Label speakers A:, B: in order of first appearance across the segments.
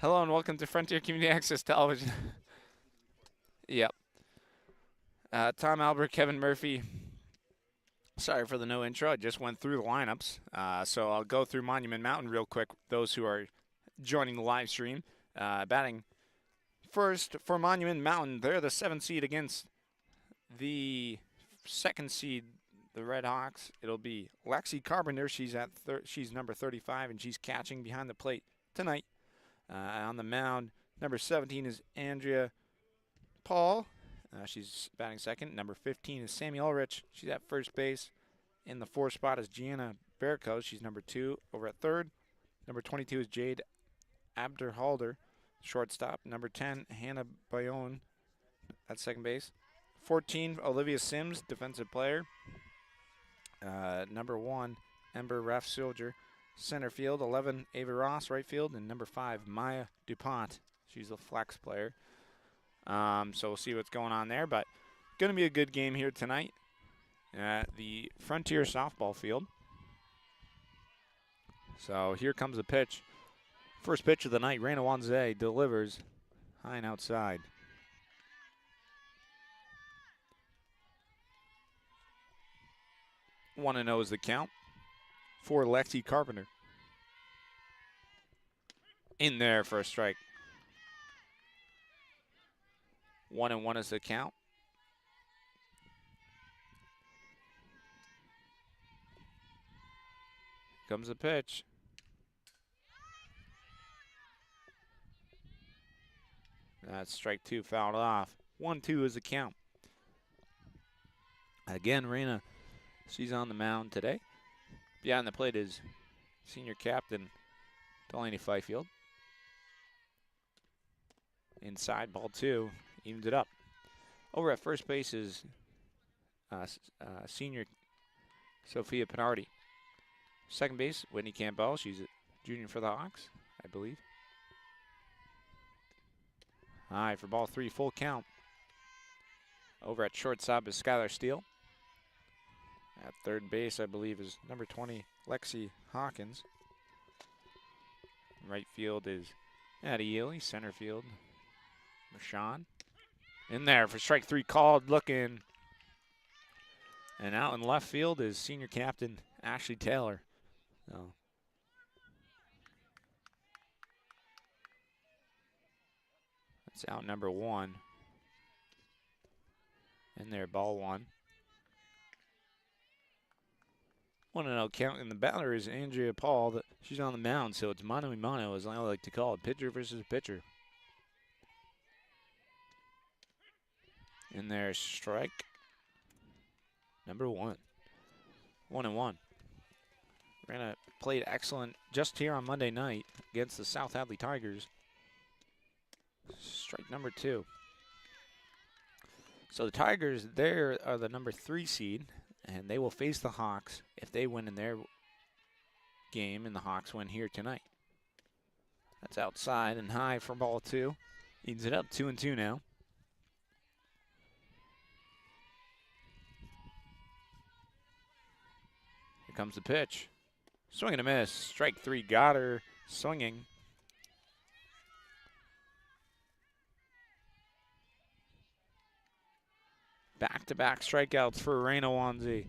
A: Hello and welcome to Frontier Community Access Television. Yep. Tom Albert, Kevin Murphy. Sorry for the no intro. I just went through the lineups. So I'll go through Monument Mountain real quick, those who are joining the live stream. Batting first for Monument Mountain, they're the 7th seed against the 2nd seed, the Red Hawks. It'll be Lexi Carpenter. She's number 35, and she's catching behind the plate tonight. On the mound, number 17 is Andrea Paul. She's batting second. Number 15 is Sammy Ulrich. She's at first base. In the 4th spot is Gianna Berko. She's number 2 over at third. Number 22 is Jade Abderhalder, shortstop. Number 10, Hannah Bayonne at second base. 14, Olivia Sims, defensive player. Number 1, Ember Raff Soldier, center field. 11, Ava Ross, right field. And number 5, Maya DuPont. She's a flex player. So we'll see what's going on there. But going to be a good game here tonight at the Frontier softball field. So here comes the pitch. First pitch of the night, Reina Wanze delivers high and outside. One and 0 is the count for Lexi Carpenter. In there for a strike. 1-1 is the count. Comes the pitch. That's strike 2 fouled off. 1-2 is the count. Again, Reina, she's on the mound today. Behind the plate is senior captain Delaney Fifield. Inside, ball 2, evens it up. Over at first base is senior Sophia Pinardi. Second base, Whitney Campbell. She's a junior for the Hawks, I believe. High for ball 3, full count. Over at shortstop is Skylar Steele. At third base, I believe, is number 20, Lexi Hawkins. Right field is Addie Ely. Center field, Rashawn. In there for strike 3 called, looking. And out in left field is senior captain Ashley Taylor. So that's out number 1. In there, ball 1. 1-0 count, and the batter is Andrea Paul. She's on the mound, so it's mano a mano, as I like to call it. Pitcher versus pitcher. In there, strike number 1. 1-1. Rana played excellent just here on Monday night against the South Hadley Tigers. Strike number 2. So the Tigers, there are the number 3 seed, and they will face the Hawks if they win in their game, and the Hawks win here tonight. That's outside and high for ball 2. Evens it up, 2-2 now. Here comes the pitch. Swing and a miss. Strike 3, got her swinging. Back-to-back strikeouts for Reina Wanze. Here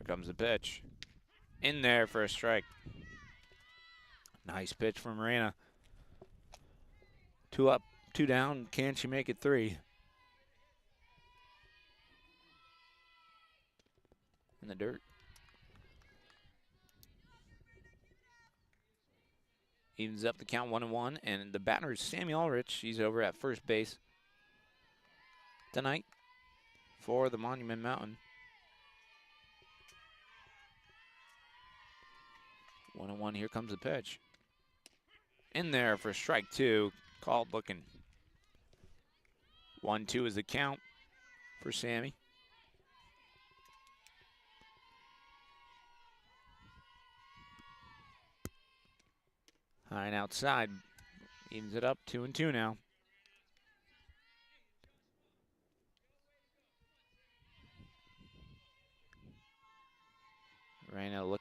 A: comes the pitch. In there for a strike. Nice pitch from Reina. 2 up, 2 down. Can she make it 3? In the dirt. Evens up the count, 1-1, and the batter is Sammy Ulrich. She's over at first base tonight for the Monument Mountain. 1-1, here comes the pitch. In there for strike 2, called looking. 1-2 is the count for Sammy. High and outside. Evens it up, 2-2 now.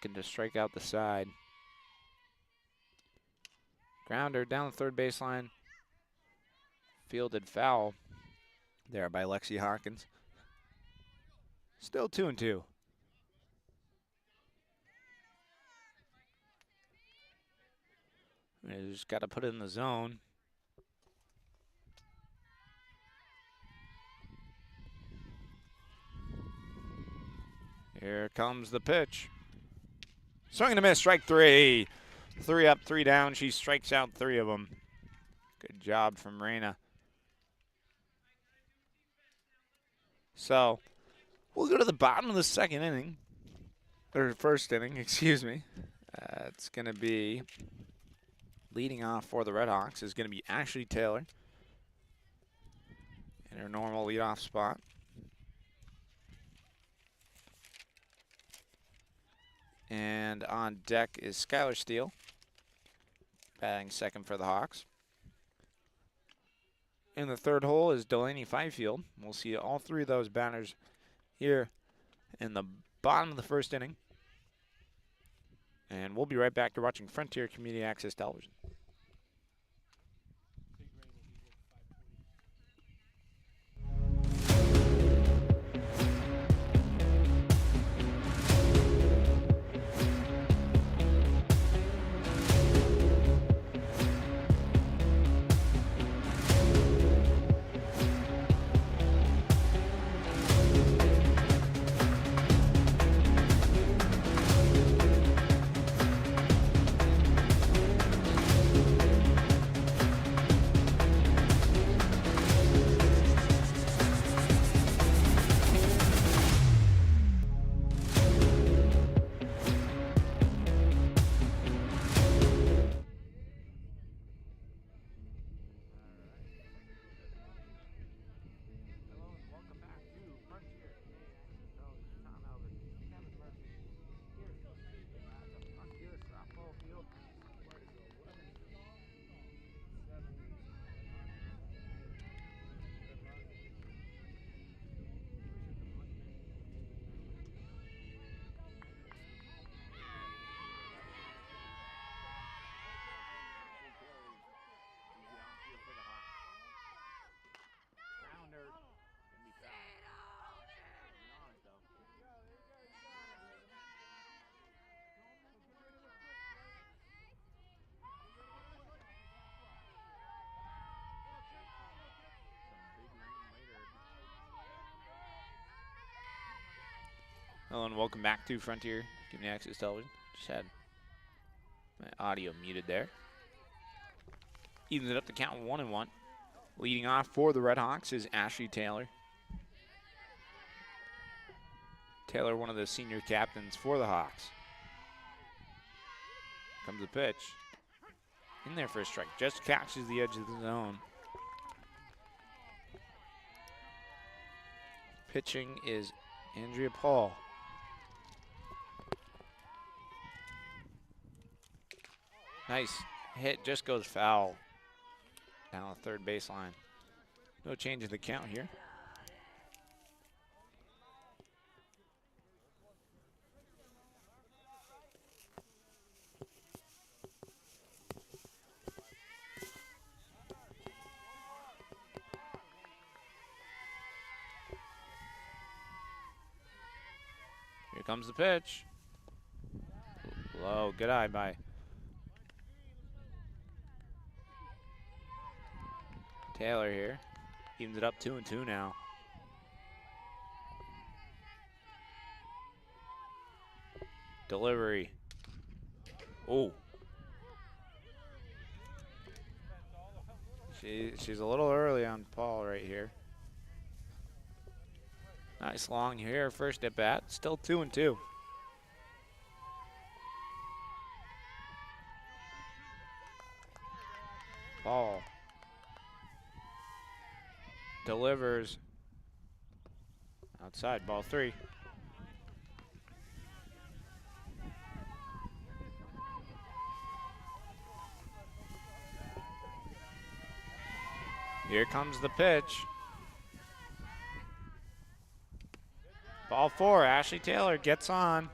A: looking to strike out the side. Grounder down the third baseline. Fielded foul there by Lexi Hawkins. Still 2-2. You just got to put it in the zone. Here comes the pitch. Swing and a miss, strike three. 3 up, 3 down. She strikes out 3 of them. Good job from Reyna. So we'll go to the bottom of the second inning. Or first inning, excuse me. It's going to be leading off for the Red Hawks is going to be Ashley Taylor in her normal leadoff spot. And on deck is Skylar Steele, batting second for the Hawks. In the third hole is Delaney Fifield. We'll see all 3 of those batters here in the bottom of the first inning. And we'll be right back to watching Frontier Community Access Television. Hello and welcome back to Frontier Community Access Television. Just had my audio muted there. Evens it up to count 1-1. Leading off for the Red Hawks is Ashley Taylor. Taylor, one of the senior captains for the Hawks. Comes the pitch. In there for a strike. Just catches the edge of the zone. Pitching is Andrea Paul. Nice hit, just goes foul down the third baseline. No change in the count here. Here comes the pitch. Low, good eye by Taylor here. Evens it up 2-2 now. Delivery. Oh. She's a little early on Paul right here. Nice long here, first at bat. Still 2-2. Paul delivers outside, ball 3. Here comes the pitch. Ball 4, Ashley Taylor gets on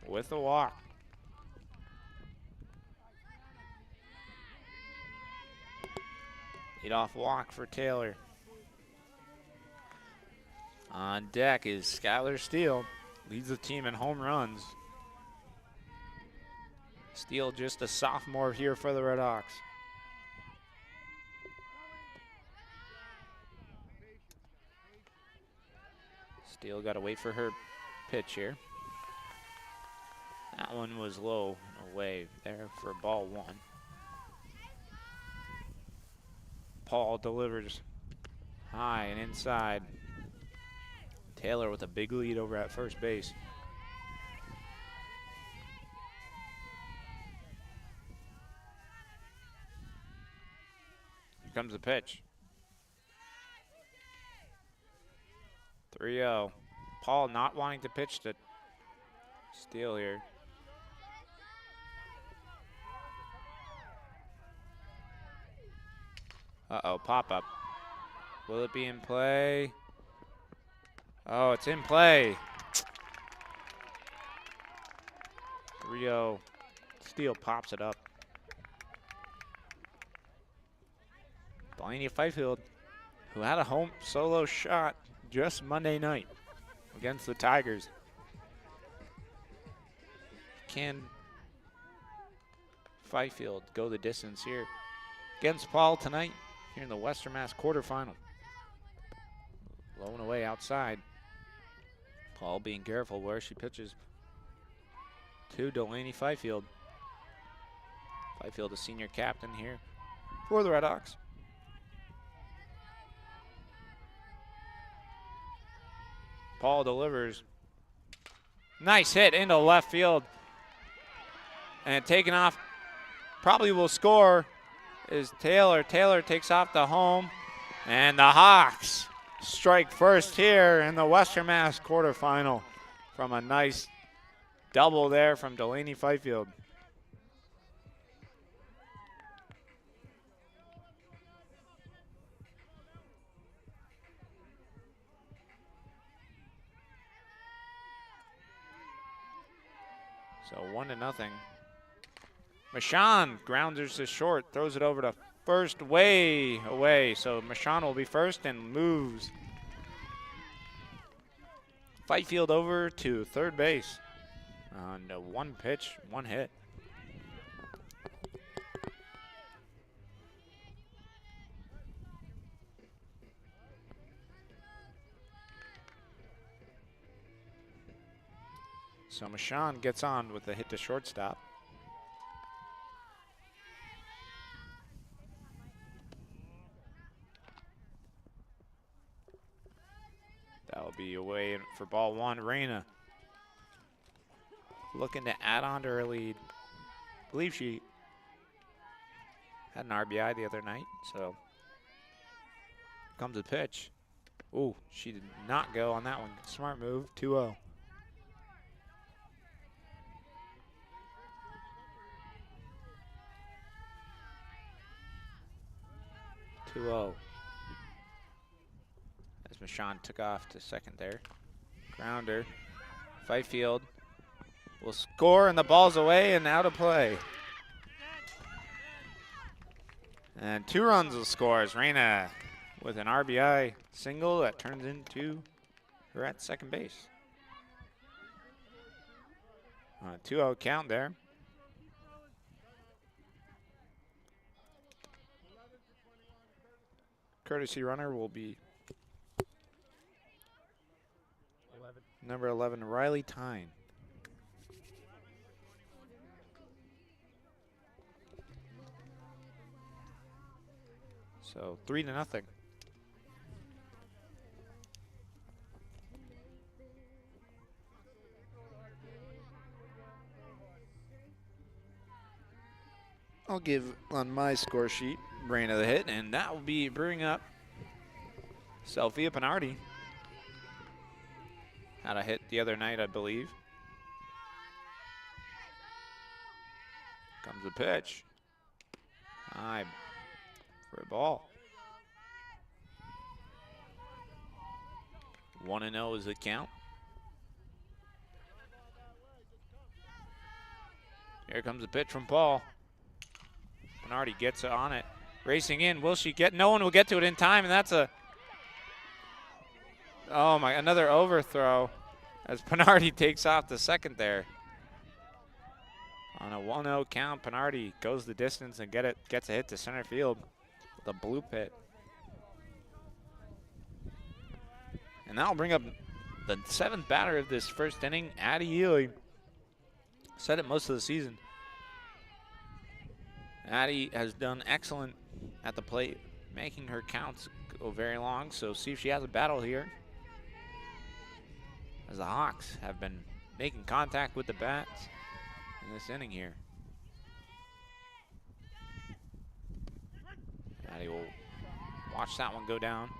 A: with the walk. Leadoff walk for Taylor. On deck is Skylar Steele. Leads the team in home runs. Steele just a sophomore here for the Red Hawks. Steele got to wait for her pitch here. That one was low and away there for ball one. Paul delivers high and inside. Taylor with a big lead over at first base. Here comes the pitch. 3-0. Paul not wanting to pitch to Steele here. Uh-oh, pop-up. Will it be in play? Oh, it's in play. 3-0. Steele pops it up. Delaney Fifield, who had a home solo shot just Monday night against the Tigers. Can Fifield go the distance here against Paul tonight here in the Western Mass quarterfinal? Low and away outside. Paul being careful where she pitches to Delaney Fifield. Fifield, a senior captain here for the Red Hawks. Paul delivers. Nice hit into left field. And taking off, probably will score, is Taylor. Taylor takes off to home. And the Hawks strike first here in the Western Mass quarterfinal from a nice double there from Delaney Fifield. So 1-0. Michon grounders to short, throws it over to first, way away. So Michon will be first and moves Fifield over to third base on one pitch, one hit. So Michon gets on with a hit to shortstop. That'll be away for ball one. Reyna looking to add on to her lead. I believe she had an RBI the other night, so comes the pitch. Ooh, she did not go on that one. Smart move, 2-0. As Michon took off to second there. Grounder. Fifield will score, and the ball's away and out of play. And 2 runs will score as Reyna with an RBI single that turns into her at second base. 2-0 count there. Courtesy runner will be number 11, Riley Tyne. So 3-0. I'll give on my score sheet Reyna the hit, and that will be bringing up Sophia Pinardi. Had a hit the other night, I believe. Comes the pitch. High for a ball. 1-0 is the count. Here comes the pitch from Paul. Pinardi gets on it Racing in. Will she get? No one will get to it in time, and that's a. Oh my! Another overthrow as Pinardi takes off the second there. On a 1-0 count, Pinardi goes the distance and gets a hit to center field with a blue pit. And that'll bring up the 7th batter of this first inning, Addie Ely. Said it most of the season. Addie has done excellent at the plate, making her counts go very long, so see if she has a battle here. As the Hawks have been making contact with the bats in this inning here. Addie will watch that one go down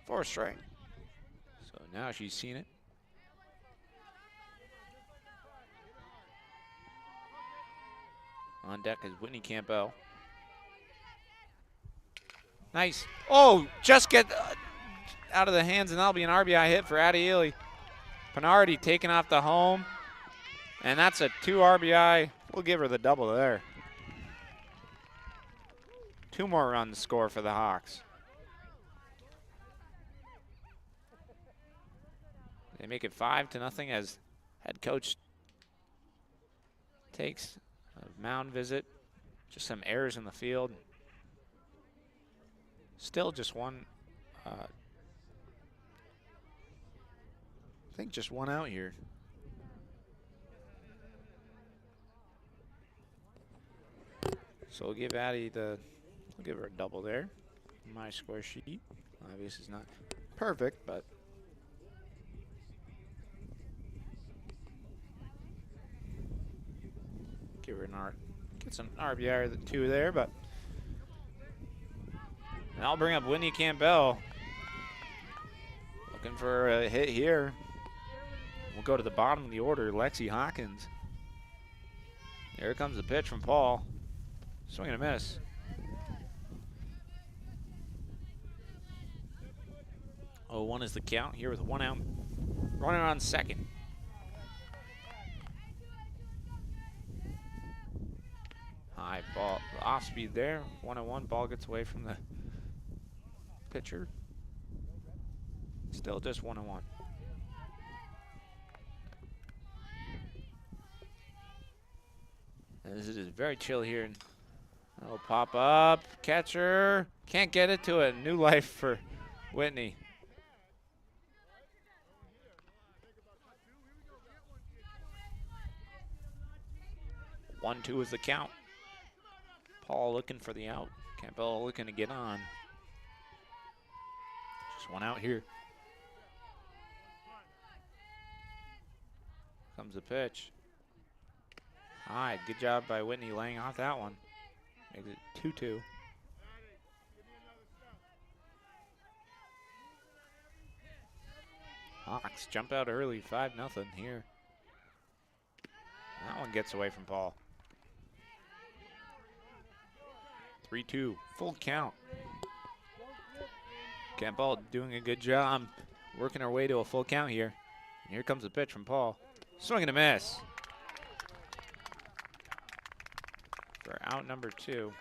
A: for a strike. So now she's seen it. On deck is Whitney Campbell. Nice. Oh, just get out of the hands, and that'll be an RBI hit for Addie Ely. Pinardi taking off the home, and that's a 2 RBI. We'll give her the double there. 2 more runs score for the Hawks. They make it 5-0 as head coach takes a mound visit. Just some errors in the field. Still just one, I think just one out here. So we'll give Addie we'll give her a double there. My score sheet. Obviously it's not perfect, but give her get some RBI or 2 there, but and I'll bring up Whitney Campbell. Looking for a hit here. We'll go to the bottom of the order, Lexi Hawkins. Here comes the pitch from Paul. Swing and a miss. 0-1 is the count here with 1 out. Running on second. High ball, off speed there. 1-1, ball gets away from the pitcher. Still just 1-1. This is very chill here. It'll pop up, catcher. Can't get it to it. New life for Whitney. 1-2 is the count. Paul looking for the out. Campbell looking to get on. Just 1 out here. Comes the pitch. High, good job by Whitney laying off that one. Makes it 2-2. Hawks jump out early, 5-0 here. That one gets away from Paul. 3-2, full count. Campbell doing a good job working our way to a full count here. And here comes the pitch from Paul. Swing and a miss. For out number 2.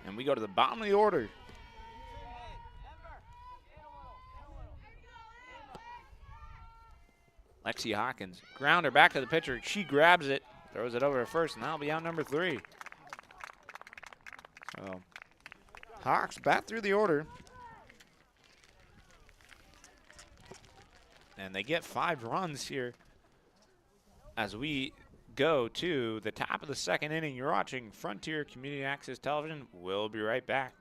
A: And we go to the bottom of the order. Lexi Hawkins, grounder back to the pitcher. She grabs it, throws it over to first, and that'll be out number 3. So, Hawks bat through the order. And they get 5 runs here as we go to the top of the second inning. You're watching Frontier Community Access Television. We'll be right back.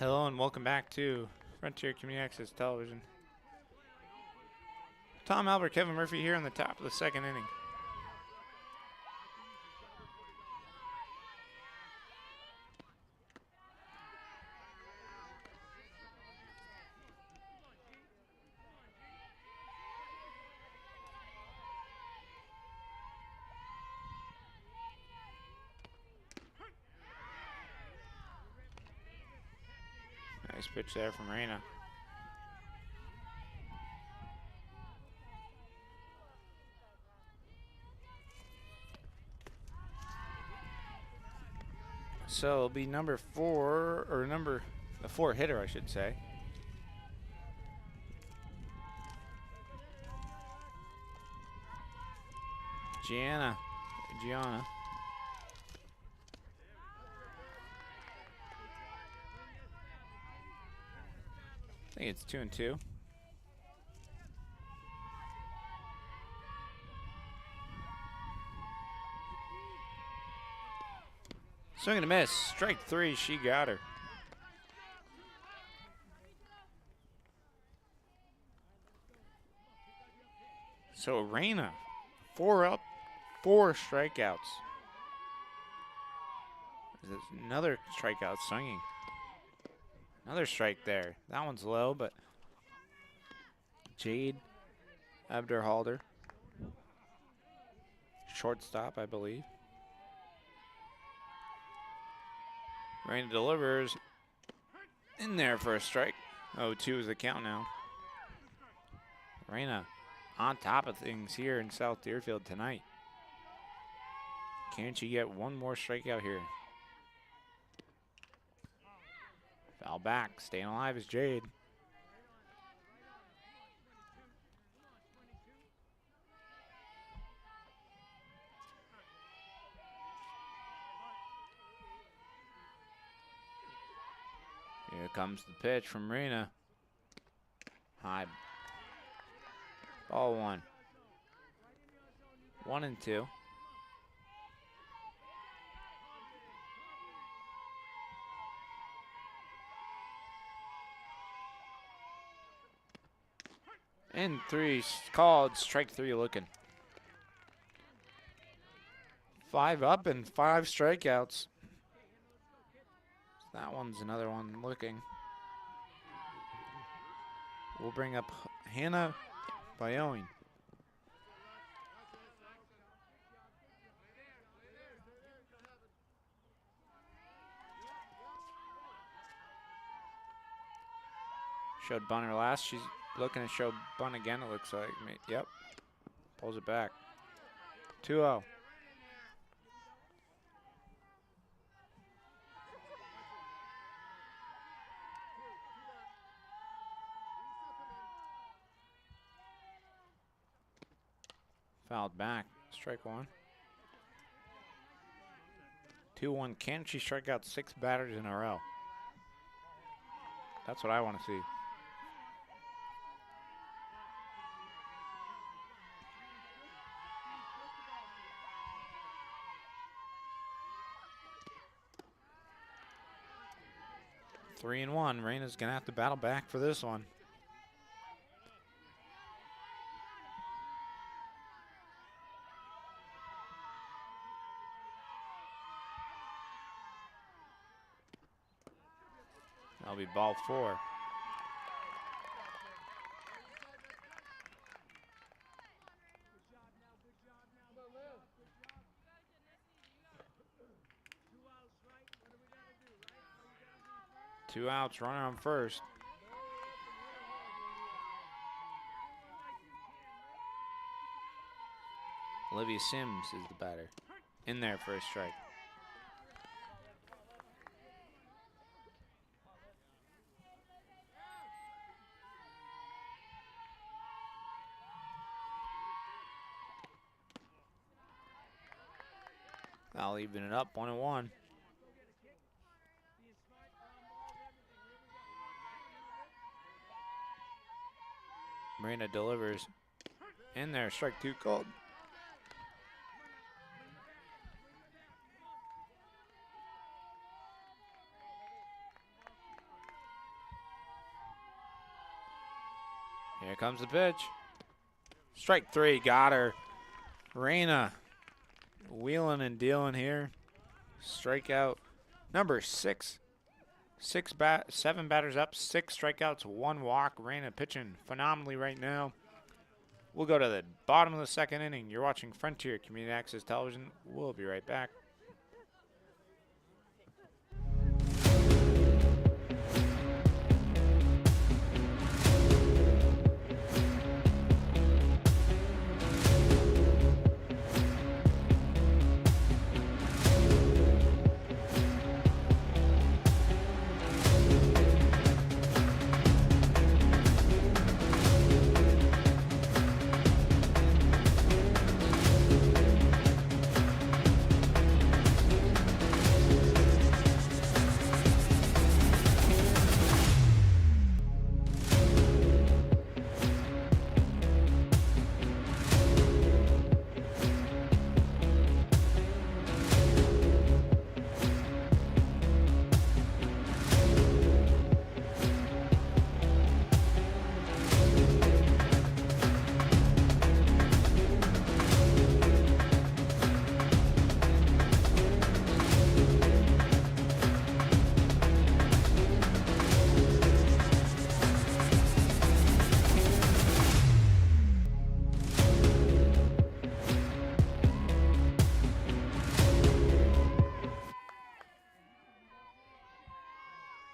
A: Hello and welcome back to Frontier Community Access Television. Tom Albert, Kevin Murphy here on the top of the second inning. Nice pitch there from Reyna. So it'll be number 4, or the 4 hitter, I should say. Gianna. I think it's 2-2. Swing and a miss. Strike 3. She got her. So Reyna, 4 up, 4 strikeouts. There's another strikeout swinging. Another strike there. That one's low, but Jade Abderhalder, shortstop, I believe. Reyna delivers in there for a strike. 0-2 is the count now. Reyna on top of things here in South Deerfield tonight. Can she get one more strikeout here? Foul back. Staying alive is Jade. Here comes the pitch from Reyna. High. Ball 1. 1-2. And 3 called, strike 3 looking. 5 up and 5 strikeouts. That one's another one looking. We'll bring up Hannah Bayowing. Showed bunter last. She's looking to show bunt again, it looks like. Yep. Pulls it back. 2-0. Fouled back. Strike 1. 2-1. Can she strike out 6 batters in a row? That's what I want to see. Three and 1. Reyna's gonna have to battle back for this one. That'll be ball 4. Two outs, runner on first. Olivia Sims is the batter. In there for a strike. I'll even it up, 1-1. Reyna delivers. In there, strike 2 called. Here comes the pitch. Strike 3, got her. Reyna wheeling and dealing here. Strikeout number 6. 7 batters up, 6 strikeouts, 1 walk. Reyna pitching phenomenally right now. We'll go to the bottom of the 2nd inning. You're watching Frontier Community Access Television. We'll be right back.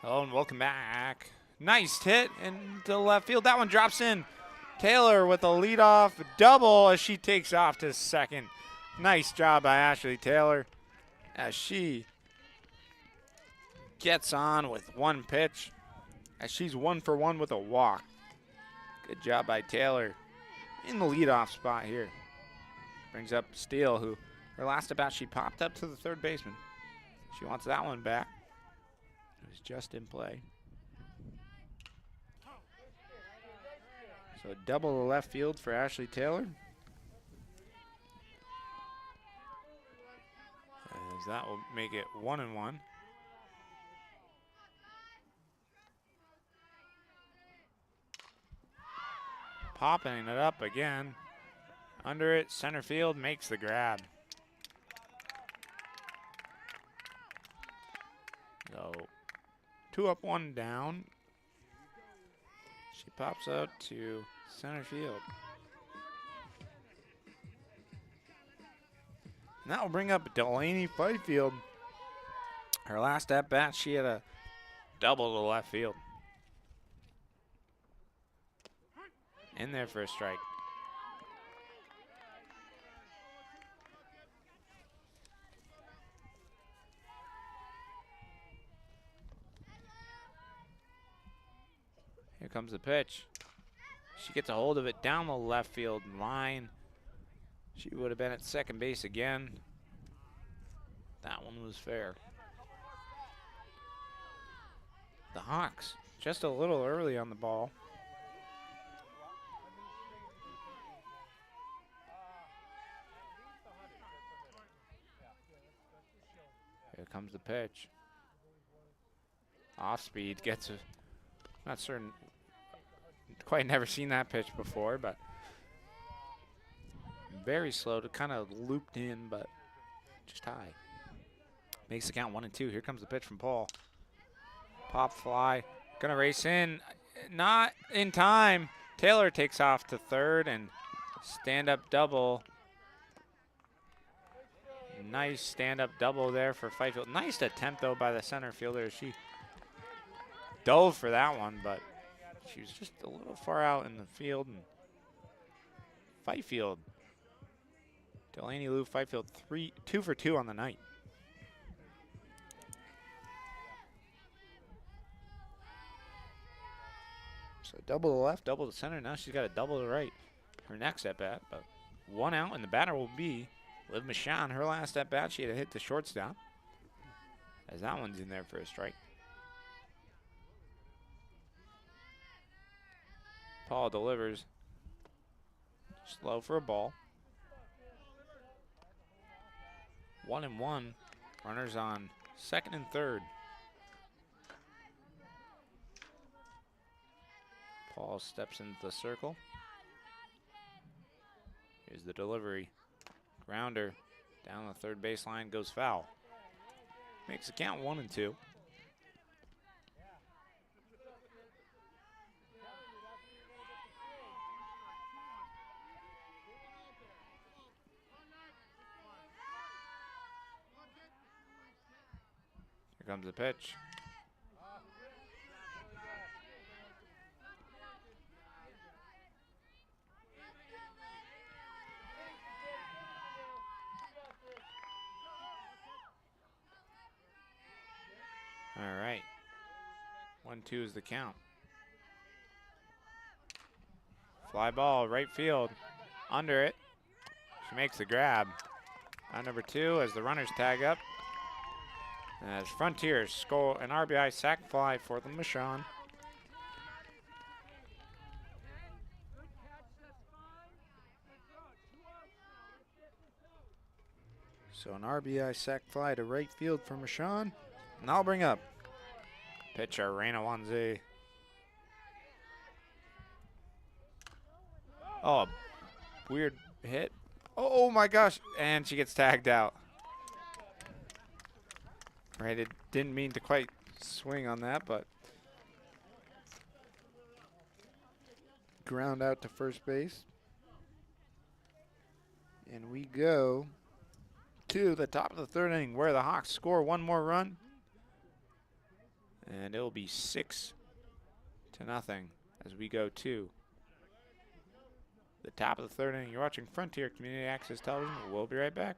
A: Hello and welcome back. Nice hit into left field. That one drops in. Taylor with a leadoff double as she takes off to second. Nice job by Ashley Taylor as she gets on with one pitch as she's 1 for 1 with a walk. Good job by Taylor in the leadoff spot here. Brings up Steele, who her last at bat she popped up to the third baseman. She wants that one back. It was just in play. So double to left field for Ashley Taylor. As that will make it 1-1. Popping it up again. Under it, center field makes the grab. So 2 up, 1 down. She pops out to center field. And that will bring up Delaney Fifield. Her last at bat, she had a double to left field. In there for a strike. Here comes the pitch. She gets a hold of it down the left field line. She would have been at second base again. That one was fair. The Hawks just a little early on the ball. Here comes the pitch. Off speed, gets a, not certain, quite never seen that pitch before, but very slow to kind of looped in, but just high. Makes the count 1-2. Here comes the pitch from Paul. Pop fly, gonna race in, not in time. Taylor takes off to third and stand-up double. Nice stand-up double there for Fifield. Nice attempt, though, by the center fielder. She dove for that one, but she was just a little far out in the field. And Fifield, Delaney Lou Fifield, 2 for 2 on the night. So double to left, double to center. Now she's got a double to right. Her next at bat, but 1 out, and the batter will be Liv Michon. Her last at bat, she had to hit the shortstop, as that one's in there for a strike. Paul delivers. Slow for a ball. 1-1. Runners on second and third. Paul steps into the circle. Here's the delivery. Grounder down the third baseline, goes foul. Makes the count 1-2. Here comes the pitch. All right. 1-2 is the count. Fly ball, right field. Under it. She makes the grab. On number 2 as the runners tag up. As Frontiers score an RBI sac fly for the Michon. So an RBI sac fly to right field for Michon. And I'll bring up pitcher Reina Wanzi. Oh, weird hit. Oh my gosh, and she gets tagged out. Right, it didn't mean to quite swing on that, but ground out to first base. And we go to the top of the third inning where the Hawks score one more run. And it'll be 6-0 as we go to the top of the third inning. You're watching Frontier Community Access Television. We'll be right back.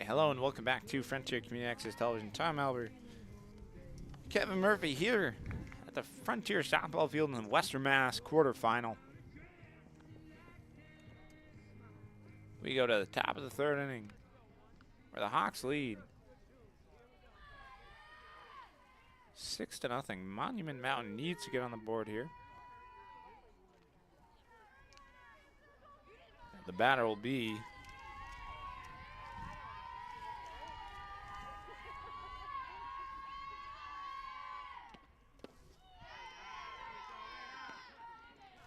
A: Hello and welcome back to Frontier Community Access Television. Tom Albert, Kevin Murphy here at the Frontier softball field in the Western Mass quarterfinal. We go to the top of the third inning where the Hawks lead 6-0. Monument Mountain needs to get on the board here. The batter will be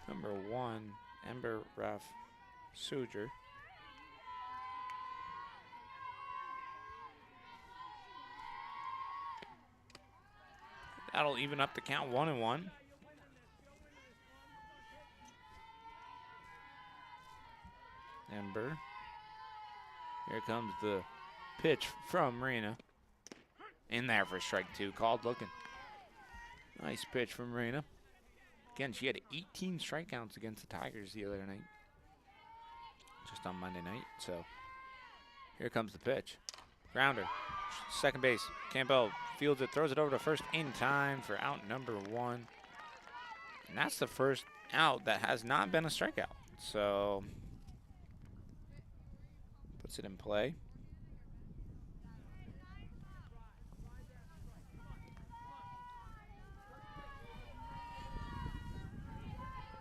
A: number 1, Ember Raf Suger. That'll even up the count 1-1. Ember. Here comes the pitch from Marina. In there for strike 2. Called looking. Nice pitch from Marina. Again, she had 18 strikeouts against the Tigers the other night. Just on Monday night. So here comes the pitch. Grounder. Second base. Campbell fields it, throws it over to first in time for out number 1. And that's the first out that has not been a strikeout. So puts it in play.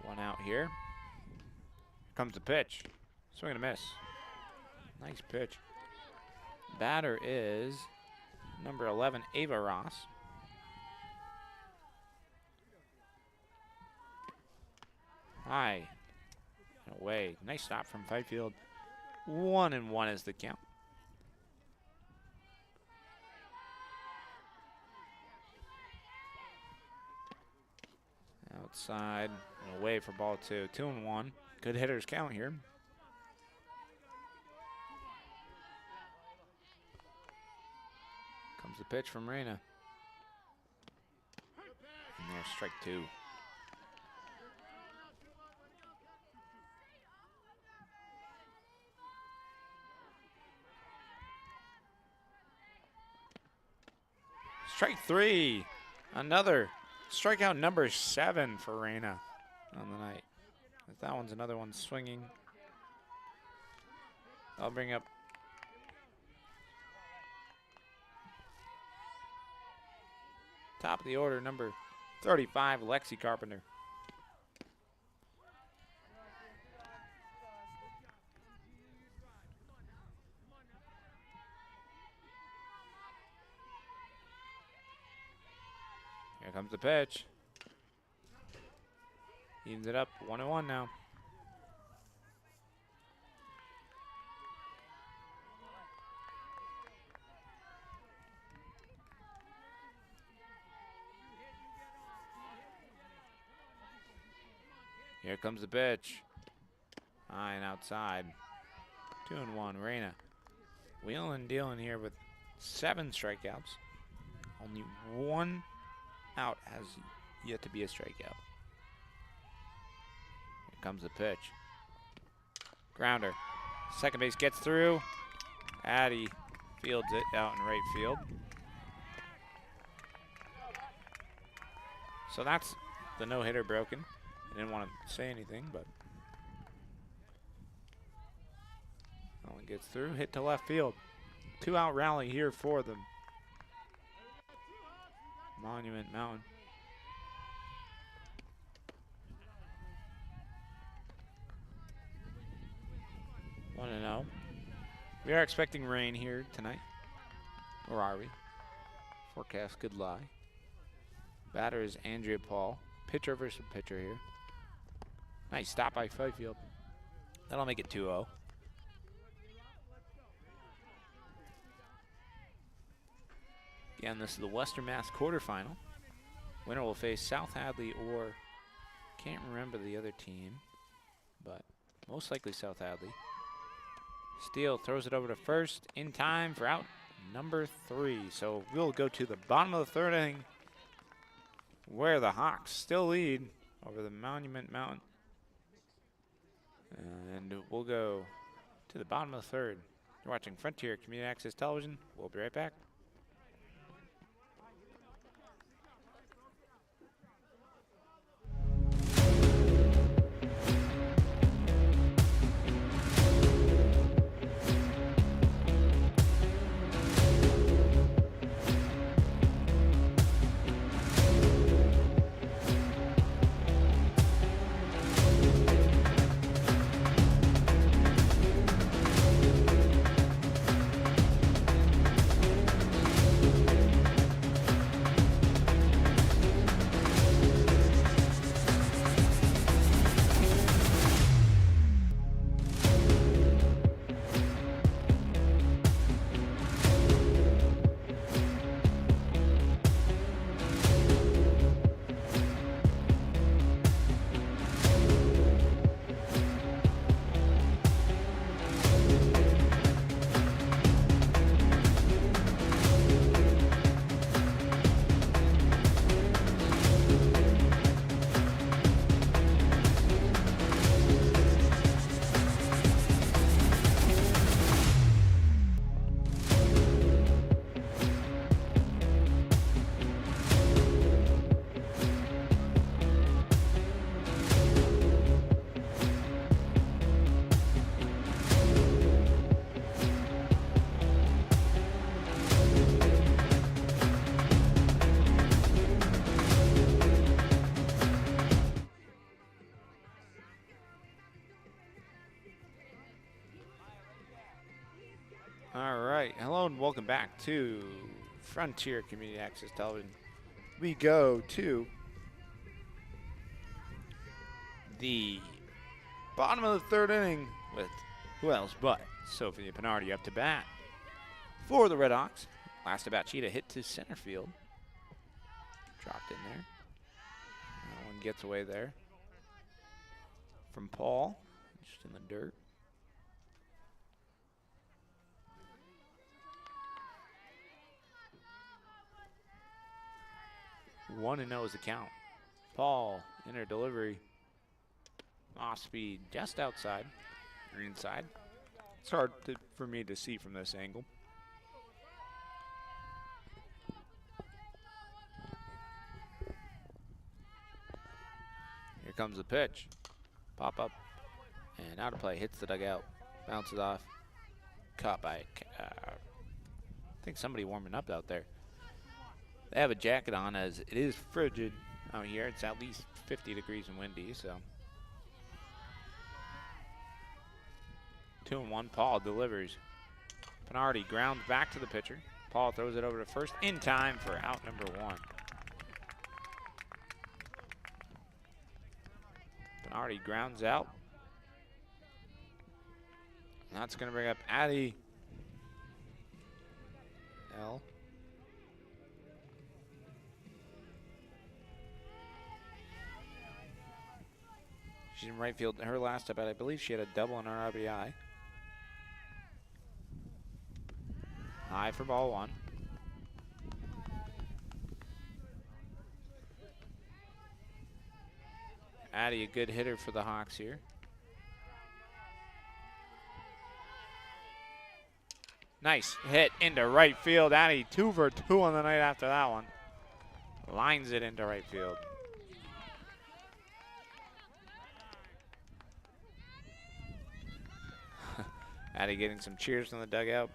A: One out here. Here comes the pitch. Swing and a miss. Nice pitch. Batter is number 11, Ava Ross. High and away. Nice stop from Fifield. 1-1 is the count. Outside and away for ball 2. 2-1. Good hitters count here. Comes the pitch from Reyna. And there's strike 2. Strike 3. Another strikeout number 7 for Reyna on the night. That one's another one swinging. I'll bring up top of the order, number 35, Lexi Carpenter. Here comes the pitch. Evens it up, 1-1 now. Here comes the pitch. High and outside. 2-1, Reyna. Wheeling and dealing here with 7 strikeouts. Only 1 out has yet to be a strikeout. Here comes the pitch. Grounder. Second base gets through. Addy fields it out in right field. So that's the no-hitter broken. I didn't want to say anything, but that one gets through. Hit to left field. 2-out rally here for them. Monument Mountain. 1-0. We are expecting rain here tonight. Or are we? Forecast could lie. Batter is Andrea Paul. Pitcher versus pitcher here. Nice stop by Fifield. That'll make it 2-0. Again, this is the Western Mass quarterfinal. Winner will face South Hadley or can't remember the other team, but most likely South Hadley. Steele throws it over to first in time for out number 3. So we'll go to the bottom of the 3rd inning where the Hawks still lead over the Monument Mountain. And we'll go to the bottom of the 3rd. You're watching Frontier Community Access Television. We'll be right back. All right, hello and welcome back to Frontier Community Access Television. We go to the bottom of the 3rd inning with who else but Sophia Pinardi up to bat for the Red Hawks. Last at bat, Cheetah hit to center field. Dropped in there. That one gets away there from Paul, just in the dirt. One and 0 is the count. Paul, inner delivery. Off speed, just outside, or inside. It's hard for me to see from this angle. Here comes the pitch. Pop up and out of play. Hits the dugout. Bounces off. Caught by, I think somebody warming up out there. They have a jacket on as it is frigid out here. It's at least 50 degrees and windy, so. 2-1, Paul delivers. Pinardi grounds back to the pitcher. Paul throws it over to first in time for out number 1. Pinardi grounds out. That's going to bring up Addie L. She's in right field. Her last at bat, I believe she had a double in her RBI. High for ball 1. Addie, a good hitter for the Hawks here. Nice hit into right field. Addie 2 for 2 on the night after that one. Lines it into right field. Addie getting some cheers from the dugout.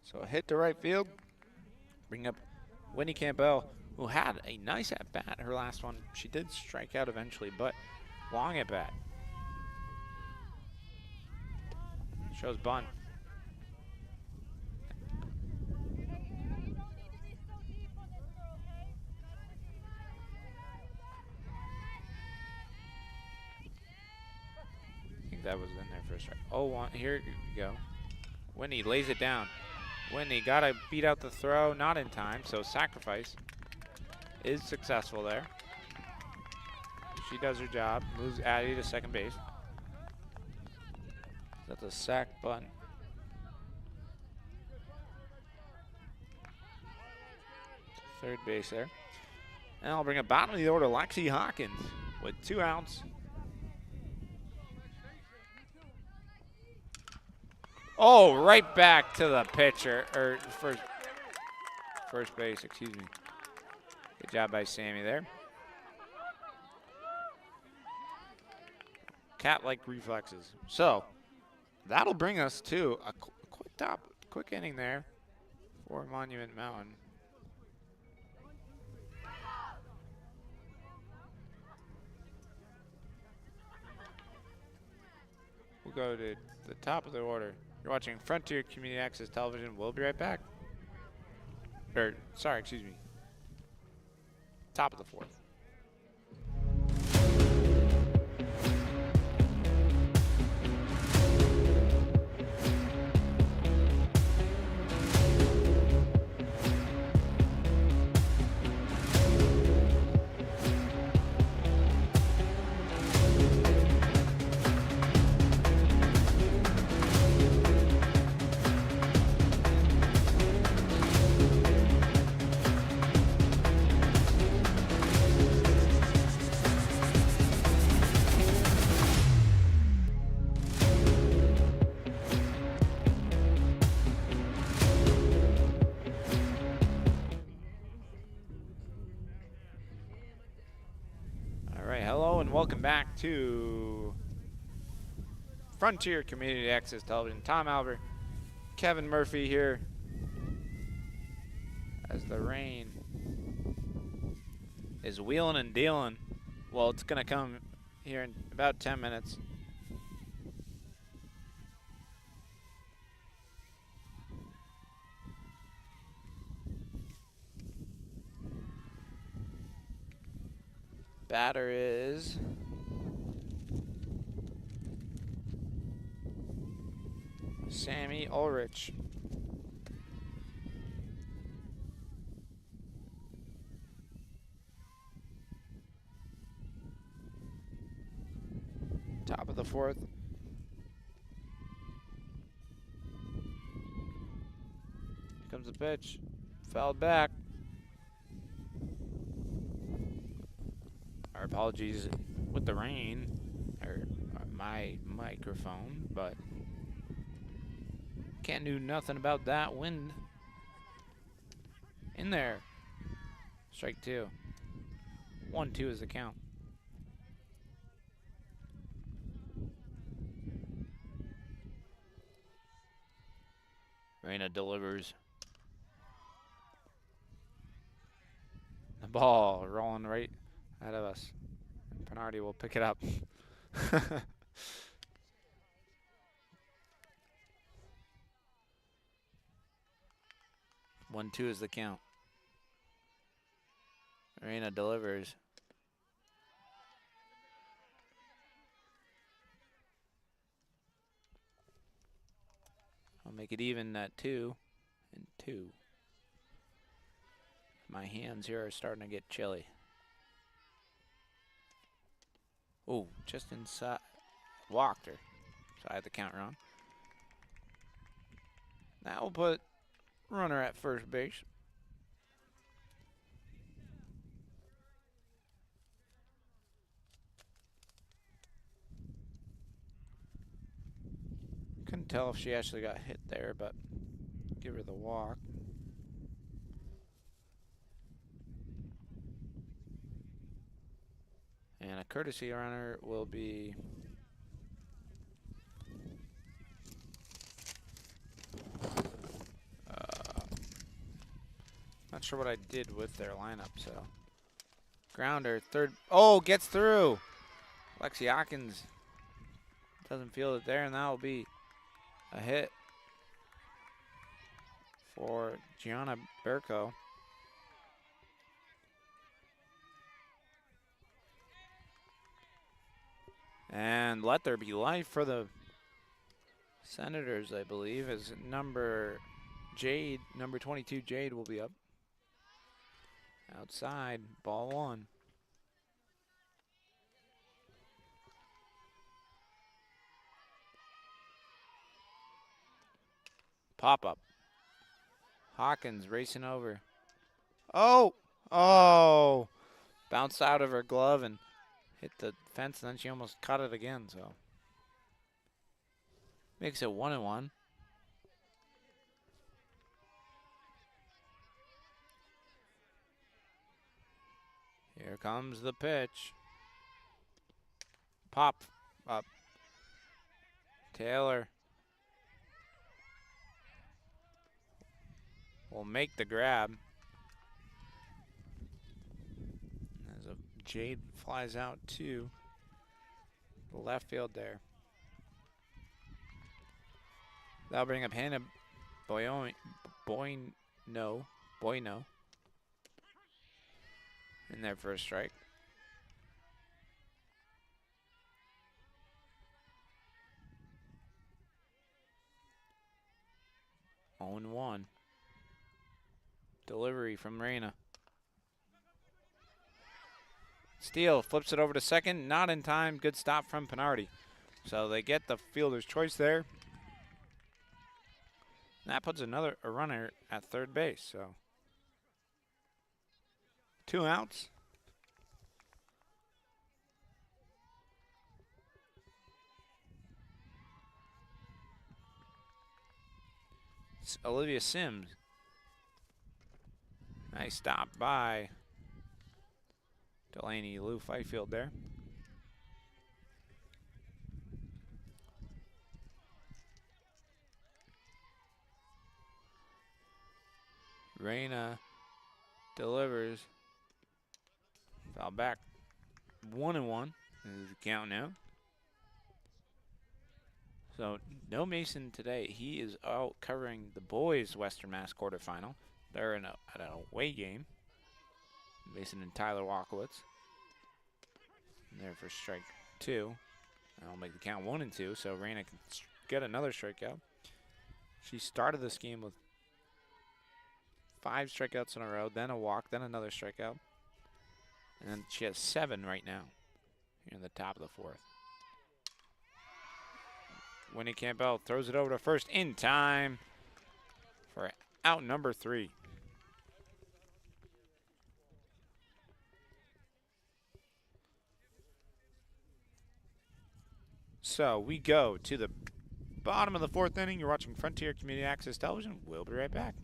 A: So a hit to right field. Bring up Winnie Campbell, who had a nice at-bat. Her last one, she did strike out eventually, but long at-bat. Shows bunt. I think that was in there for a strike. Oh, here we go. Winnie lays it down. Winnie got to beat out the throw, not in time, so sacrifice is successful there. She does her job, moves Addie to second base. That's a sac bunt. Third base there. And I'll bring it bottom of the order, Lexi Hawkins with 2 outs. Oh, right back to the pitcher, or first base, excuse me. Good job by Sammy there. Cat-like reflexes. So that'll bring us to a quick inning there for Monument Mountain. We'll go to the top of the order. You're watching Frontier Community Access Television. We'll be right back. Sorry, excuse me. Top of the 4th. Welcome back to Frontier Community Access Television. Tom Albert, Kevin Murphy here as the rain is wheeling and dealing. Well, it's going to come here in about 10 minutes. Batter is Sammy Ulrich. Top of the fourth. Here comes the pitch. Fouled back. Our apologies with the rain, or my microphone, but can't do nothing about that wind. In there. Strike two. 1-2 is the count. Reyna delivers. The ball rolling right ahead of us. And Pinardi will pick it up. 1-2 is the count. Reyna delivers. I'll make it even at 2-2. My hands here are starting to get chilly. Oh, just inside. Walked her. So I had the count wrong. That will put runner at first base. Couldn't tell if she actually got hit there, but give her the walk. And a courtesy runner will be not sure what I did with their lineup, so grounder, third. Oh, gets through. Lexi Hawkins doesn't feel it there, and that will be a hit for Gianna Berko. And let there be life for the Senators, I believe, as number 22, Jade, will be up. Outside, ball one. Pop up. Hawkins racing over. Oh! Oh! Bounced out of her glove and hit the fence, and then she almost caught it again, so. Makes it 1-1. Here comes the pitch. Pop up. Taylor will make the grab. As a Jade flies out to the left field there. That'll bring up Hannah Boyno. In there for a strike. On 1. Delivery from Reyna. Steele flips it over to second. Not in time. Good stop from Pinardi. So they get the fielder's choice there. And that puts a runner at third base. So 2 outs. It's Olivia Sims. Nice stop by Delaney Lou Fifield there. Reyna delivers. Foul back. 1-1 is the count now. So no Mason today. He is out covering the boys' Western Mass quarterfinal. They're at an away game. Mason and Tyler Walkowitz. There for strike 2. I'll make the count 1-2, so Reyna can get another strikeout. She started this game with 5 strikeouts in a row, then a walk, then another strikeout. And then she has 7 right now here in the top of the 4th. Winnie Campbell throws it over to first in time for out number 3. So we go to the bottom of the 4th inning. You're watching Frontier Community Access Television. We'll be right back.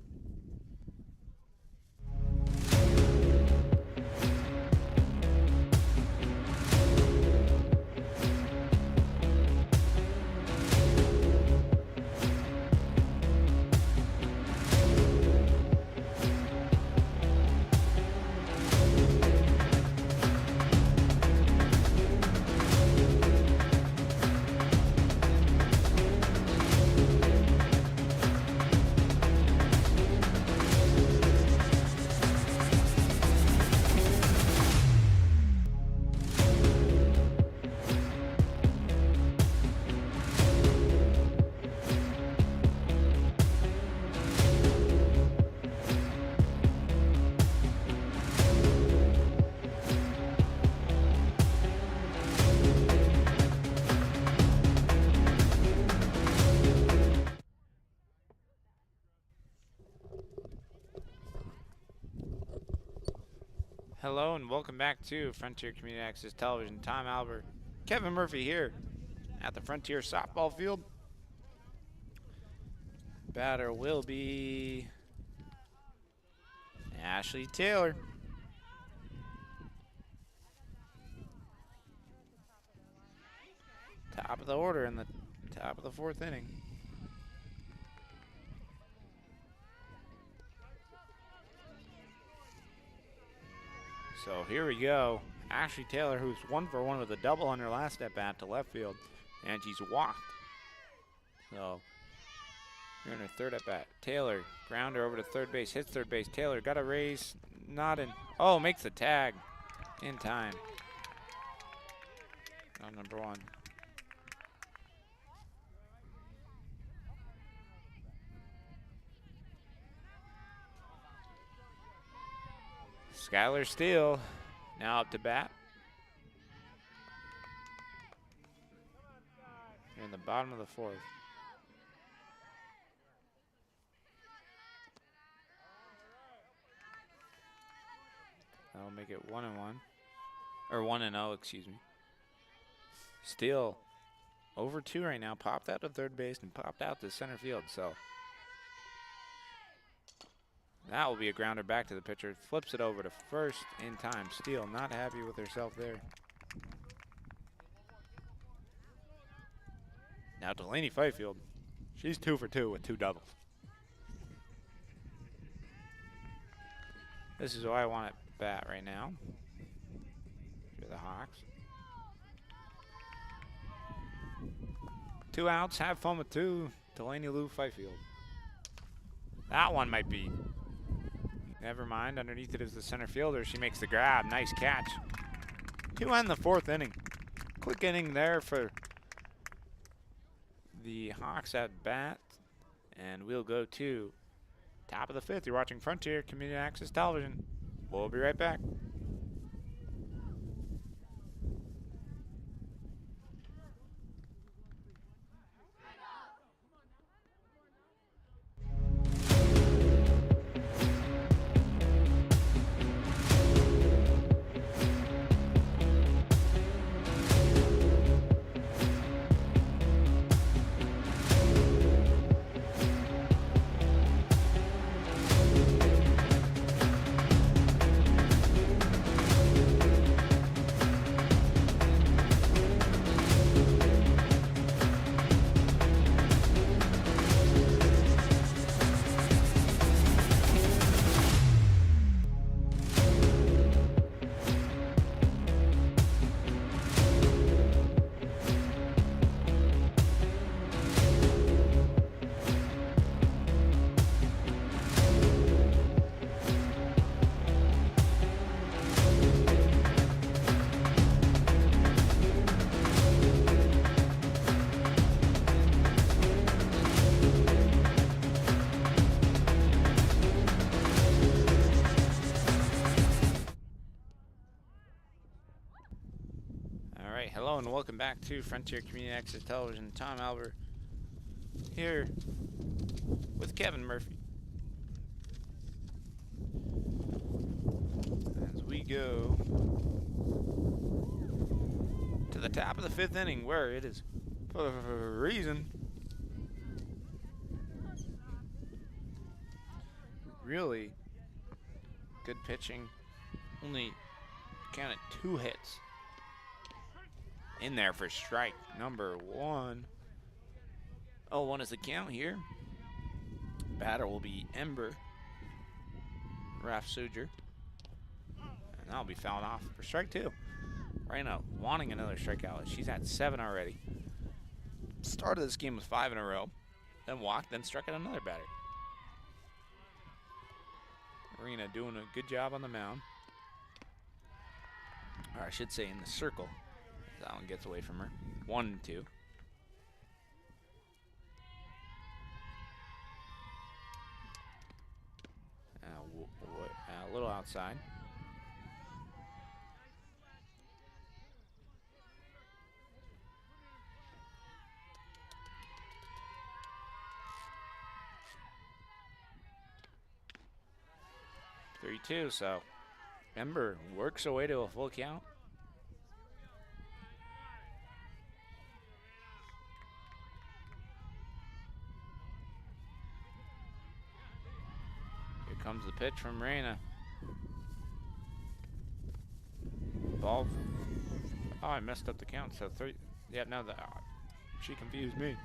A: Hello and welcome back to Frontier Community Access Television. Tom Albert, Kevin Murphy here at the Frontier softball field. Batter will be Ashley Taylor. Top of the order in the top of the 4th inning. So here we go. Ashley Taylor, who's 1 for 1 with a double on her last at bat to left field, and she's walked. So here in her 3rd at bat. Taylor, grounder over to third base, hits third base. Taylor got a raise, not in. Oh, makes the tag in time. On number 1. Skylar Steele now up to bat. Here in the bottom of the 4th. That'll make it 1-1. Or 1-0, excuse me. Steele over 2 right now. Popped out to third base and popped out to center field. So that will be a grounder back to the pitcher. Flips it over to first in time. Steele not happy with herself there. Now Delaney Fifield. She's 2 for 2 with 2 doubles. This is who I want at bat right now. For the Hawks. 2 outs. Have fun with 2. Delaney Lou Fifield. That one might be. Never mind. Underneath it is the center fielder. She makes the grab. Nice catch. 2 in the 4th inning. Quick inning there for the Hawks at bat. And we'll go to top of the 5th. You're watching Frontier Community Access Television. We'll be right back. and welcome back to Frontier Community Access Television. Tom Albert here with Kevin Murphy as we go to the top of the 5th inning, where it is for a reason really good pitching. Only counted 2 hits. In there for strike number 1. 0-1 is the count here. Batter will be Ember Raf Suger. And that'll be fouled off for strike 2. Raina wanting another strikeout. She's had 7 already. Started this game with 5 in a row. Then walked, then struck out another batter. Marina doing a good job on the mound. Or I should say in the circle. That one gets away from her. 1-2. A little outside. Three-two. So Ember works her way to a full count. Comes the pitch from Raina. Ball. Oh, I messed up the count. So 3. Yeah, now that she confused me.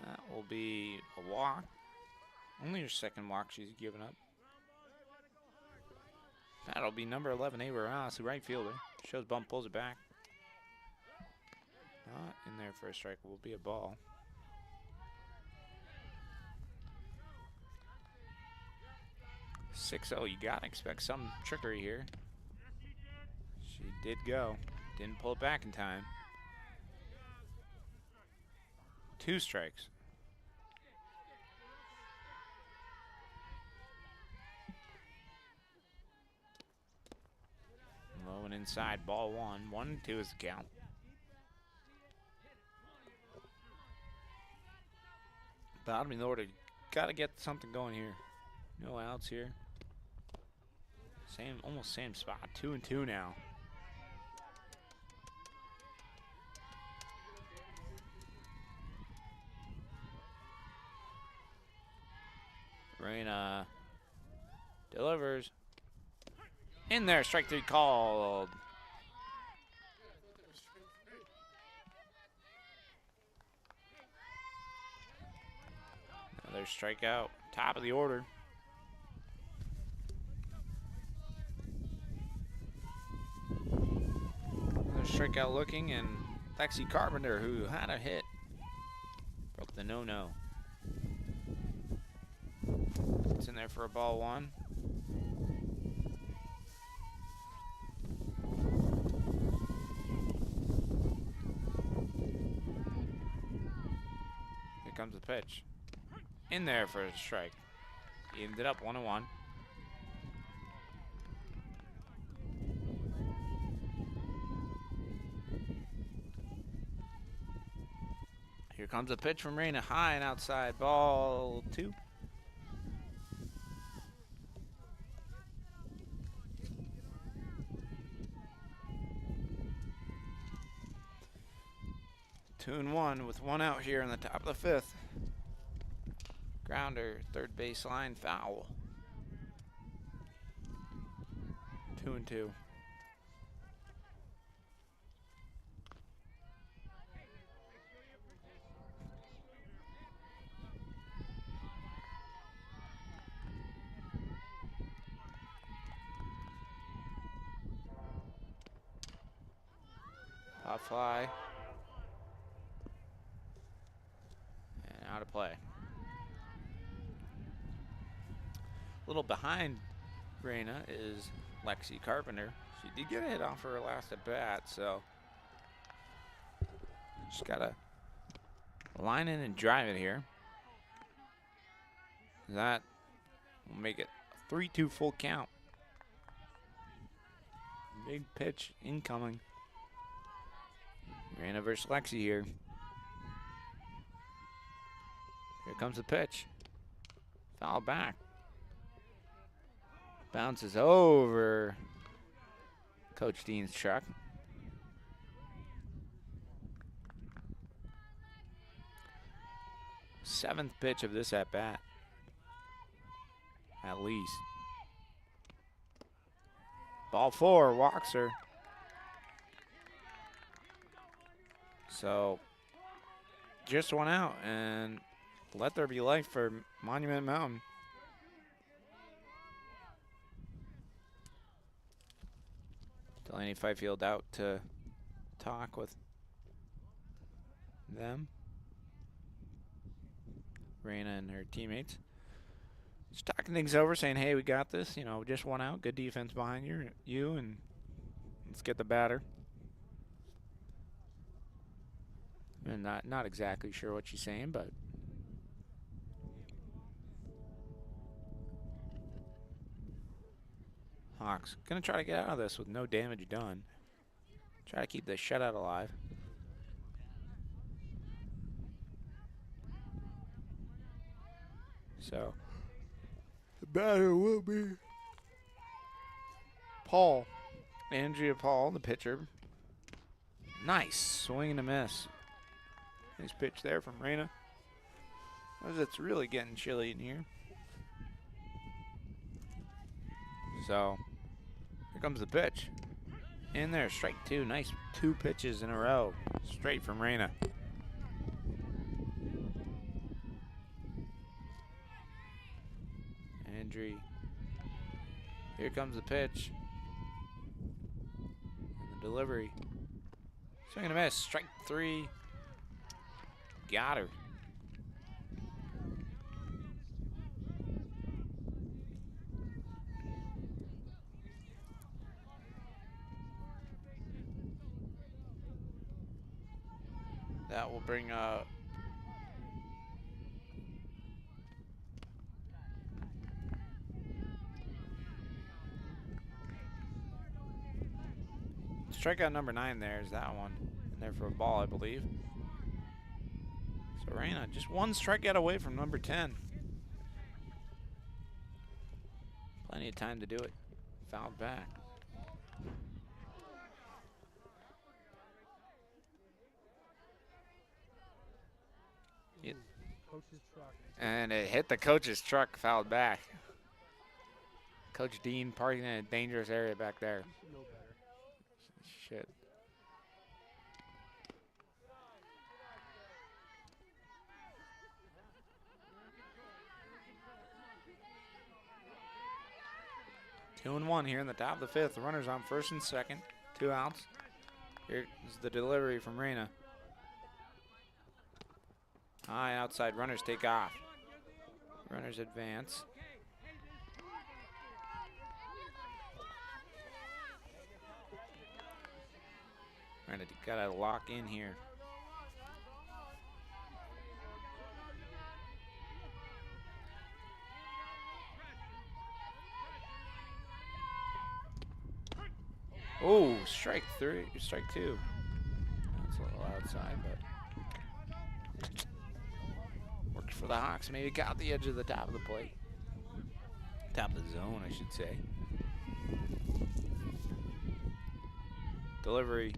A: That will be a walk. Only her second walk she's given up. That'll be number 11, Ava Ross, the right fielder. Shows bump, pulls it back. Not in there for a strike. Will be a ball. 6-0, you gotta expect some trickery here. She did go. Didn't pull it back in time. 2 strikes. Low and inside, ball 1. 1-2 is the count. Bottom of the order, gotta get something going here. No outs here. Almost same spot. 2-2 now. Raina delivers. In there, strike 3 called. Another strikeout. Top of the order. Strikeout looking, and Lexi Carpenter, who had a hit, broke the no-no. It's in there for a ball 1. Here comes the pitch. In there for a strike. He ended up 1-1. Here comes a pitch from Raina, high and outside, ball 2. Two and 1 with 1 out here in the top of the 5th. Grounder, third baseline, foul. 2-2. Pop fly. And out of play. A little behind Raina is Lexi Carpenter. She did get a hit off her last at bat, so just gotta line in and drive it here. That will make it a 3-2 full count. Big pitch incoming. Reyna versus Lexi here. Here comes the pitch. Foul back. Bounces over Coach Dean's truck. Seventh pitch of this at bat. At least. Ball 4, walks her. So, just one out, and let there be life for Monument Mountain. Delaney Fifield out to talk with them. Reyna and her teammates. Just talking things over, saying, hey, we got this. You know, just one out. Good defense behind you, and let's get the batter. And not exactly sure what she's saying, but Hawks gonna try to get out of this with no damage done. Try to keep the shutout alive. So the batter will be Paul. Andrea Paul, the pitcher. Nice swing and a miss. Nice pitch there from Reyna. It's really getting chilly in here. So here comes the pitch. In there, strike 2. Nice 2 pitches in a row. Straight from Reyna. Andrea. Here comes the pitch. And the delivery. Swing and a miss. Strike 3. Got her. That will bring up strikeout number 9 there is that one. In there for a ball, I believe. So Reyna just 1 strikeout away from number 10. Plenty of time to do it. Fouled back. And it hit the coach's truck, fouled back. Coach Dean parking in a dangerous area back there. Shit. Two and 1 here in the top of the 5th. The runners on first and second. 2 outs. Here's the delivery from Reyna. High outside, runners take off. Runners advance. Reyna gotta lock in here. Oh, strike 2. That's a little outside, but worked for the Hawks. Maybe got the edge of the top of the plate. Top of the zone, I should say. Delivery.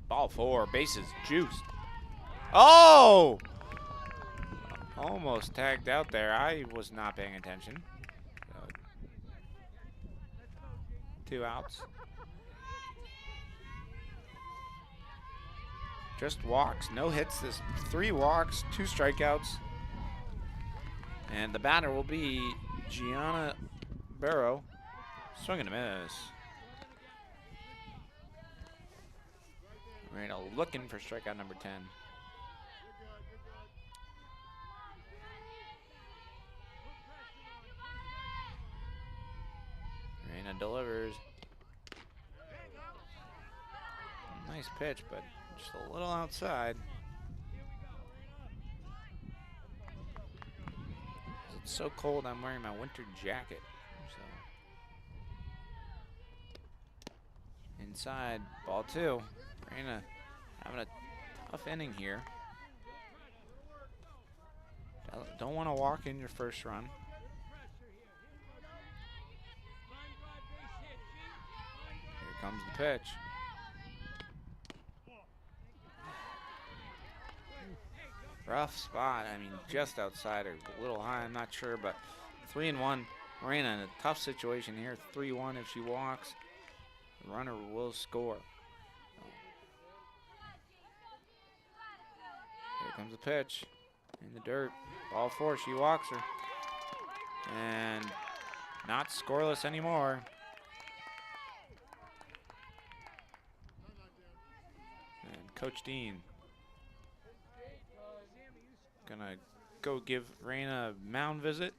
A: Ball 4. Bases juiced. Oh! Almost tagged out there. I was not paying attention. 2 outs. Just walks, no hits. This 3 walks, 2 strikeouts. And the batter will be Gianna Barrow. Swing and a miss. Reyna looking for strikeout number 10. Reyna delivers. Nice pitch, but just a little outside. It's so cold, I'm wearing my winter jacket. So Inside, ball 2. Reina having a tough inning here. Don't want to walk in your first run. Here comes the pitch. Rough spot. I mean, just outside or a little high. I'm not sure, but 3-1. Reina in a tough situation here. 3-1 if she walks. The runner will score. Here comes the pitch. In the dirt. Ball 4. She walks her. And not scoreless anymore. And Coach Dean gonna go give Reina a mound visit.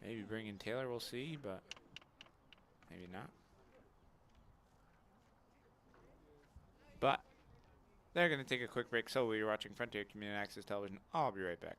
A: Maybe bring in Taylor, we'll see, but maybe not. But they're gonna take a quick break, so we're watching Frontier Community Access Television. I'll be right back.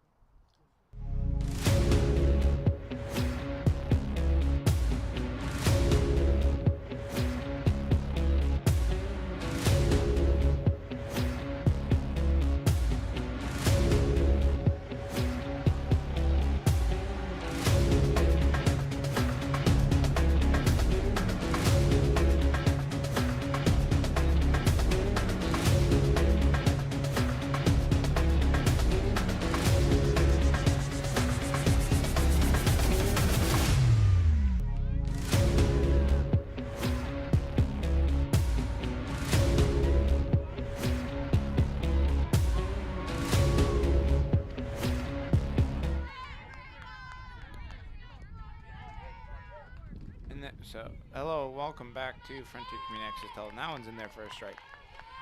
A: So, hello, welcome back to Frontier Community Access Television. That one's in there for a strike.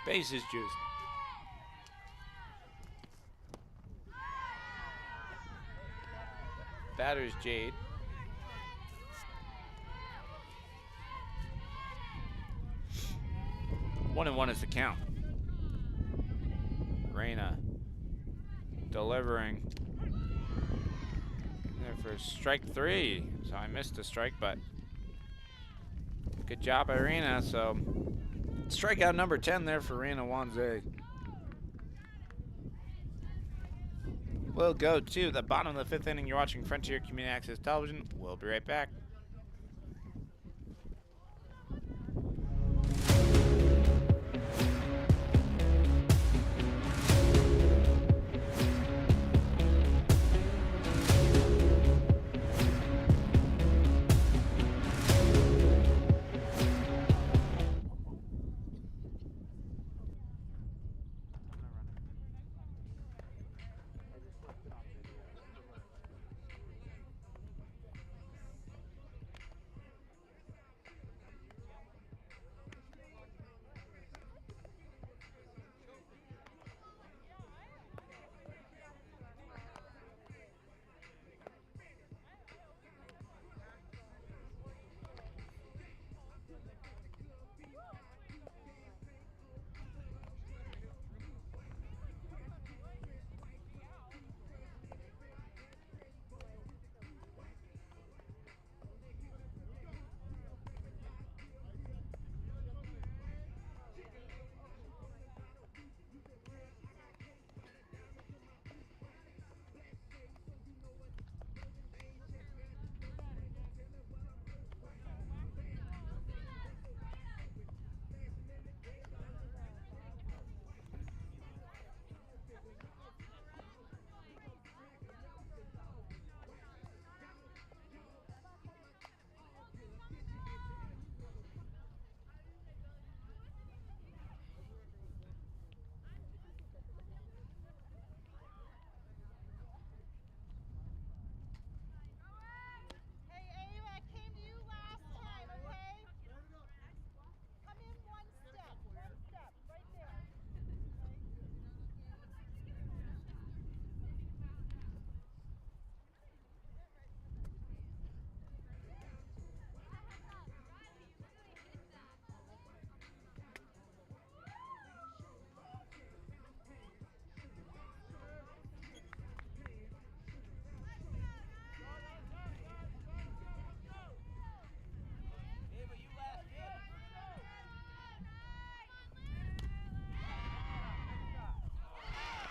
A: Base is juiced. Batter's Jade. One and one is the count. Reina delivering. There for strike 3. So I missed a strike, but good job by Reina. So strikeout number 10 there for Reina Wanze. We'll go to the bottom of the 5th inning. You're watching Frontier Community Access Television. We'll be right back.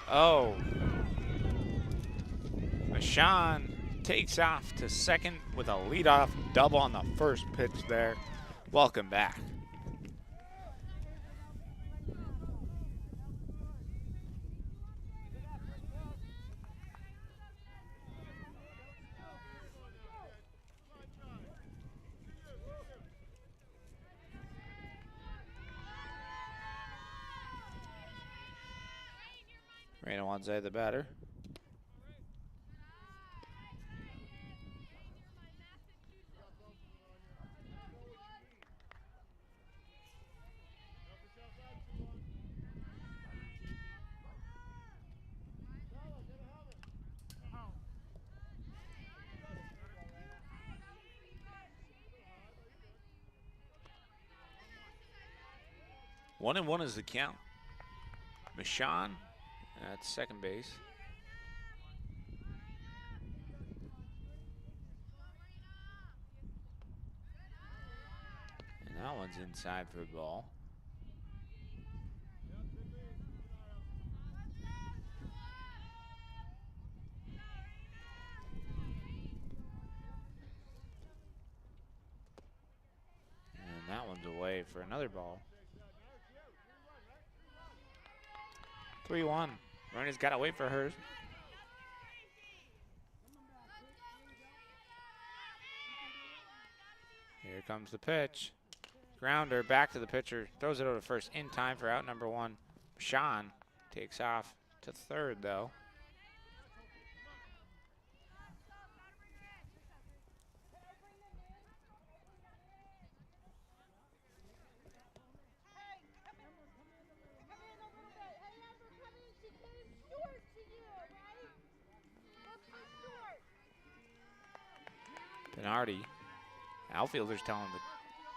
A: Oh. Mashawn takes off to second with a leadoff double on the first pitch there. Welcome back. Raina Wanzai, the batter. One and one is the count. Mashawn at second base. And that one's inside for a ball. And that one's away for another ball. 3-1. Raina's got to wait for hers. Here comes the pitch. Grounder back to the pitcher. Throws it over to first in time for out number one. Sean takes off to third, though. Bernardi. Outfielders telling him,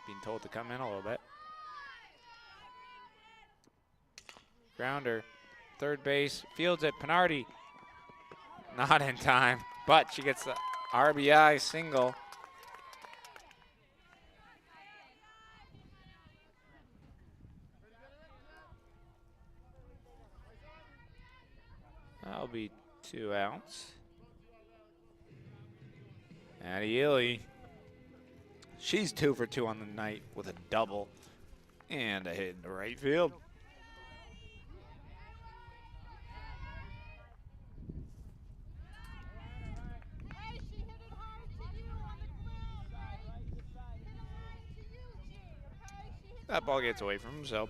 A: being told to come in a little bit. Grounder, third base, fields it. Bernardi, not in time, but she gets the RBI single. That'll be 2 outs. Addie Ely. She's 2 for 2 on the night with a double and a hit in the right field. That ball gets away from him, so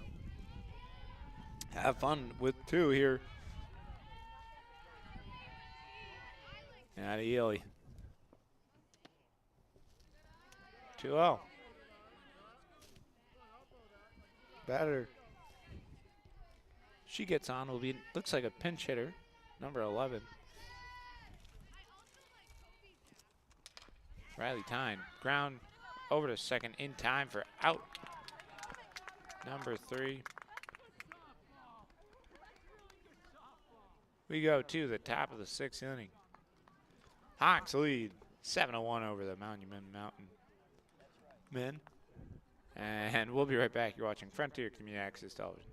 A: have fun with 2 here. Addie Ely. 2-0. Batter. She gets on. Will be looks like a pinch hitter, number 11. Riley Tyne. Ground over to second in time for out. Number 3. We go to the top of the 6th inning. Hawks lead 7-1 over the Monument Mountain Men. And we'll be right back. You're watching Frontier Community Access Television.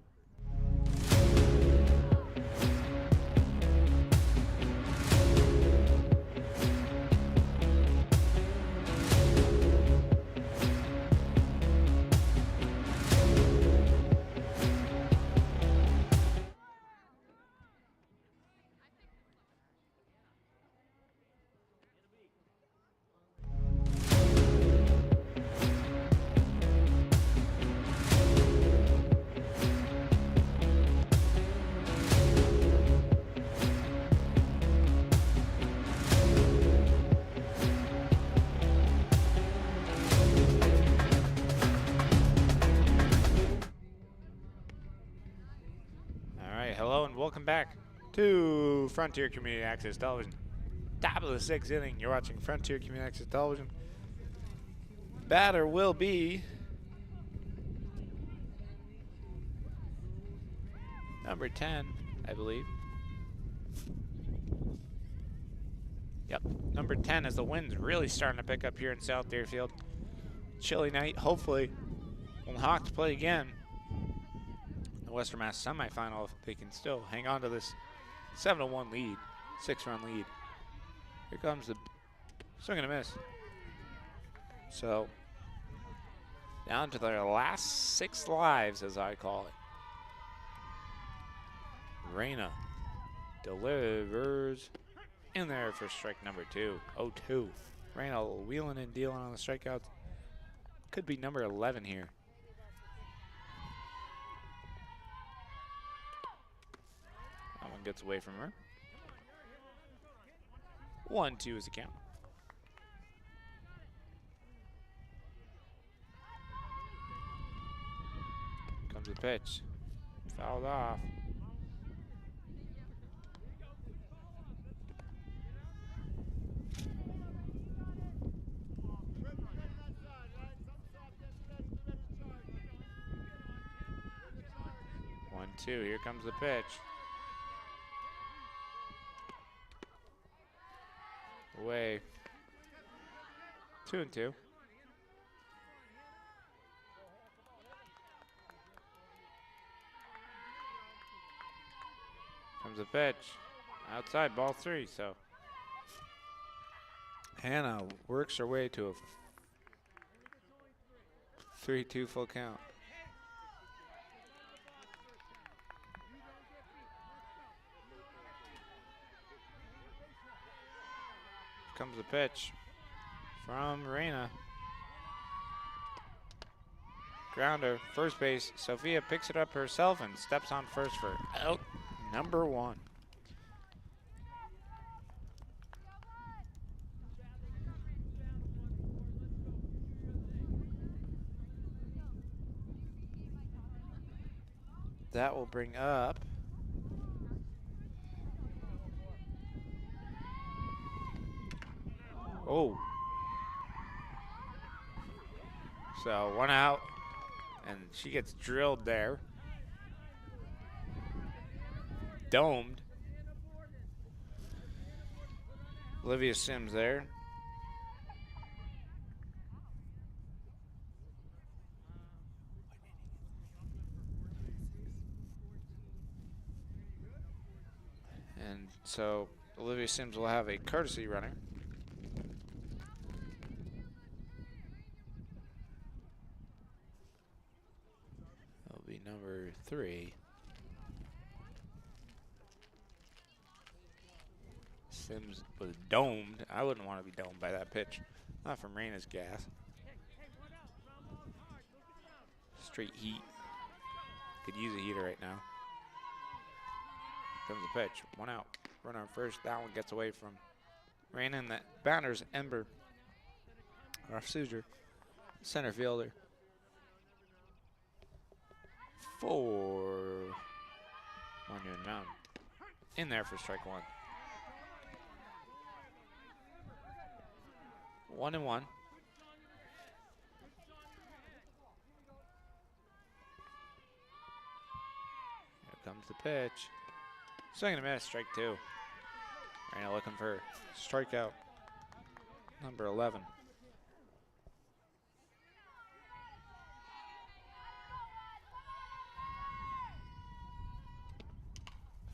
A: Welcome back to Frontier Community Access Television. Top of the 6th inning. You're watching Frontier Community Access Television. Batter will be number 10, I believe. Yep, number 10 as the wind's really starting to pick up here in South Deerfield. Chilly night. Hopefully, when the Hawks play again, the Western Mass semifinal, if they can still hang on to this 7-1 lead, 6-run lead. Here comes the swing and a miss. So down to their last 6 lives, as I call it. Reyna delivers in there for strike number 2. 0-2. Reyna wheeling and dealing on the strikeouts. Could be number 11 here. That one gets away from her. 1-2 is the count. Comes the pitch. Fouled off. One, two. Here comes the pitch. Away. 2-2. Comes the pitch. Outside, ball 3. So Hannah works her way to a 3-2 full count. Comes the pitch from Reyna. Grounder, first base. Sophia picks it up herself and steps on first for out number 1. That will bring up so 1 out, and she gets drilled there. Domed. Olivia Sims there. And so Olivia Sims will have a courtesy runner. That'll be number 3. Sims was domed. I wouldn't want to be domed by that pitch. Not from Reyna's gas. Straight heat. Could use a heater right now. Comes the pitch. 1 out. Runner on first. That one gets away from Reyna, and that bounder's Ember. Our Suzer, center fielder. 4. Monument Mountain. In there for strike 1. 1-1. Here comes the pitch. Swing and a miss, strike 2. Reyna looking for strikeout number 11.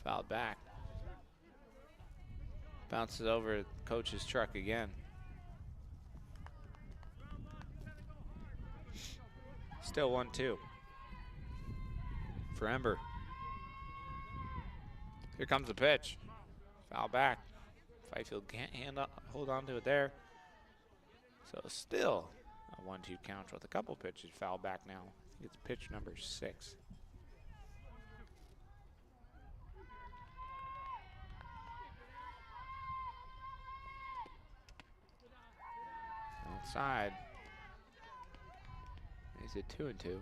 A: Fouled back. Bounces over coach's truck again. Still 1-2 for Ember. Here comes the pitch. Foul back. Fifield can't hold on to it there. So still a 1-2 count with a couple pitches. Foul back now. I think it's pitch number 6. Outside. Is it 2-2?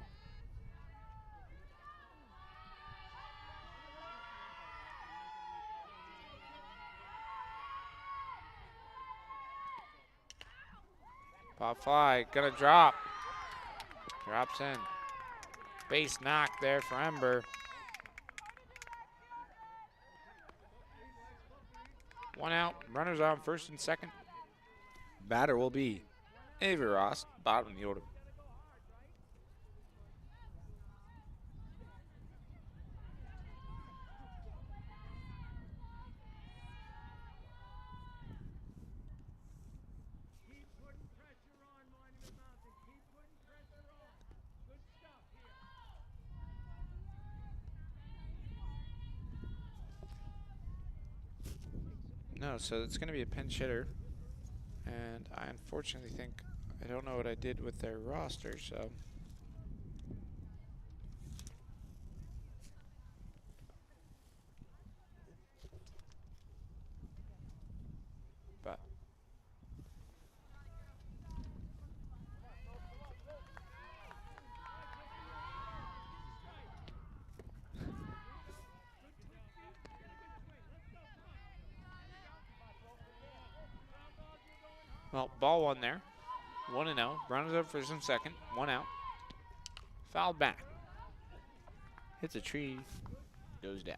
A: Pop fly, gonna drop. Drops in. Base knock there for Ember. 1 out, runners on first and second. Batter will be Avery Ross, bottom of the order. No, so it's going to be a pinch hitter. And I unfortunately think, I don't know what I did with their roster, so. But. Well, ball one there. 1-0. Runners up for some second. 1 out. Fouled back. Hits a tree. Goes down.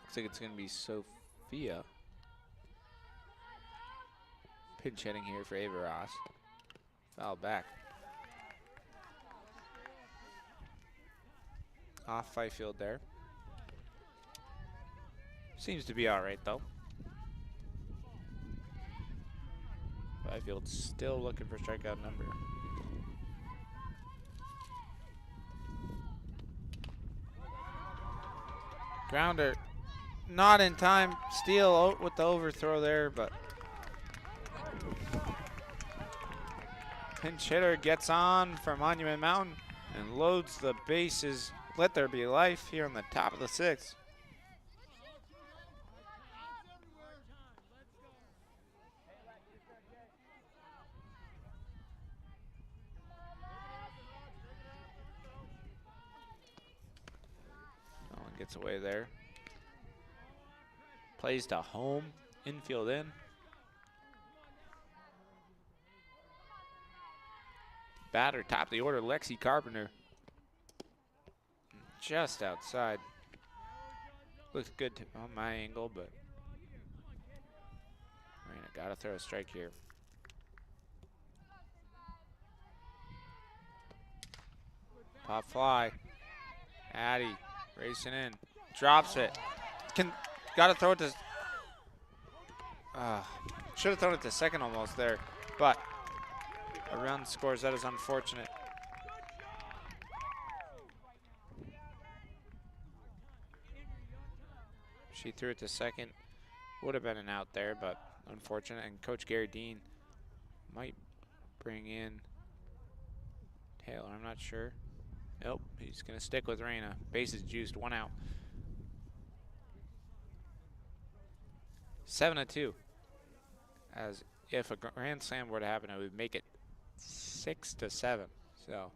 A: Looks like it's going to be Sophia. Pinch hitting here for Ava Ross. Fouled back. Off Fifield there. Seems to be all right, though. Fifield's still looking for strikeout number. Grounder. Not in time. Steal with the overthrow there, but pinch hitter gets on for Monument Mountain and loads the bases. Let there be life here on the top of the 6th. No one gets away there. Plays to home, infield in. Batter, top of the order, Lexi Carpenter. Just outside. Looks good on my angle, but Marina gotta throw a strike here. Pop fly. Addie racing in. Drops it. Gotta throw it to. Should have thrown it to second almost there, but a run scores. That is unfortunate. She threw it to second. Would have been an out there, but unfortunate. And Coach Gary Dean might bring in Taylor. I'm not sure. Nope, he's going to stick with Reyna. Bases juiced, 1 out. 7-2. As if a grand slam were to happen, it would make it 6-7. So,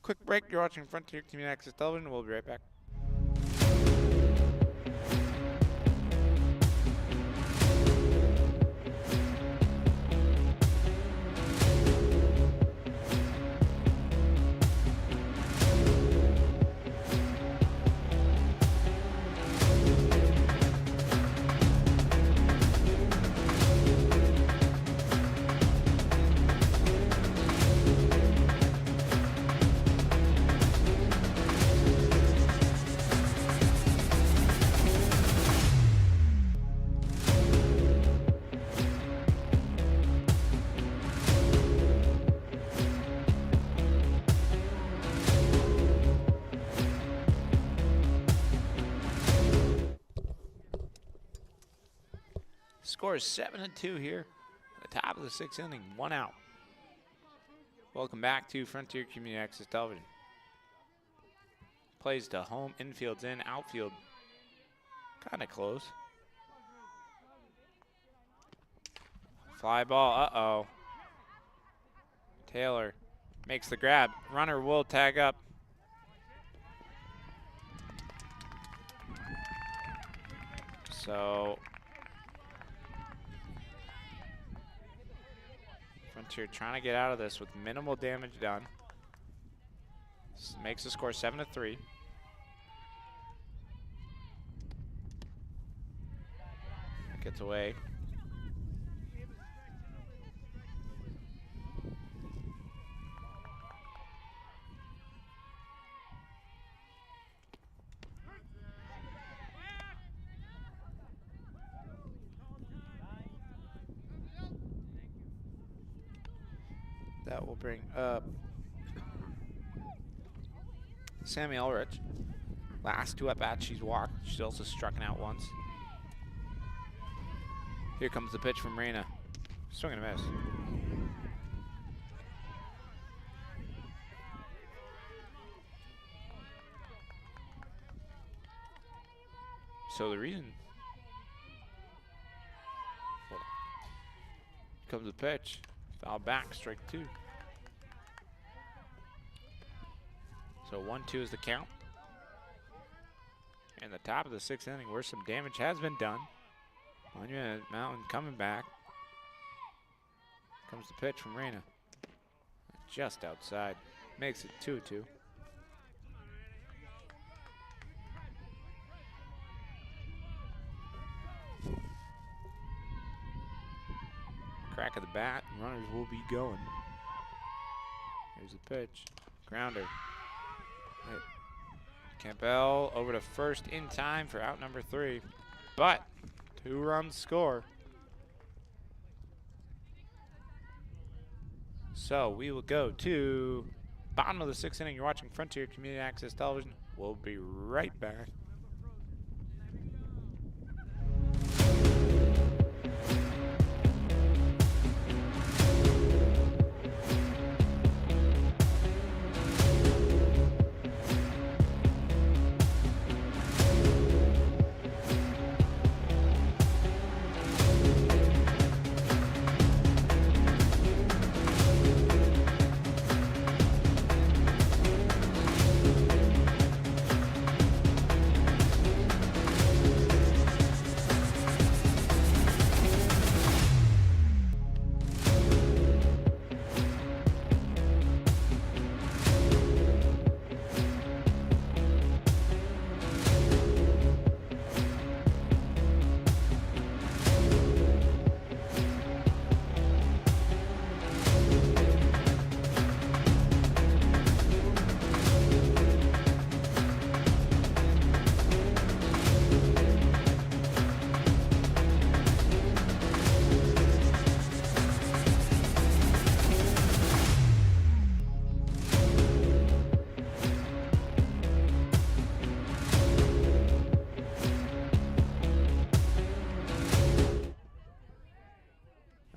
A: quick break. You're watching Frontier Community Access Television. We'll be right back. Score is 7-2 here. At the top of the 6th inning, 1 out. Welcome back to Frontier Community Access Television. Plays to home, infield's in, outfield kind of close. Fly ball, uh-oh. Taylor makes the grab. Runner will tag up. So Frontier trying to get out of this with minimal damage done. This makes the score 7-3. Gets away. That will bring up Sammy Ulrich. Last 2 at-bats she's walked. She's also struck out once. Here comes the pitch from Reyna. Swing and a miss. So the reason. Here comes the pitch. Foul back, strike 2. So 1-2 is the count. And the top of the 6th inning where some damage has been done. Monument Mountain coming back. Comes the pitch from Reyna. Just outside. Makes it 2-2. Crack of the bat, runners will be going. Here's the pitch. Grounder. Hit. Campbell over to first in time for out number 3. But 2-run score. So we will go to bottom of the 6th inning. You're watching Frontier Community Access Television. We'll be right back.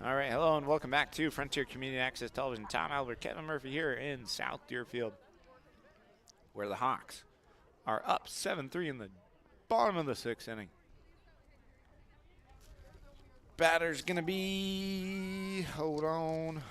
A: All right, hello and welcome back to Frontier Community Access Television. Tom Albert, Kevin Murphy here in South Deerfield, where the Hawks are up 7-3 in the bottom of the 6th inning. Batter's gonna be, hold on.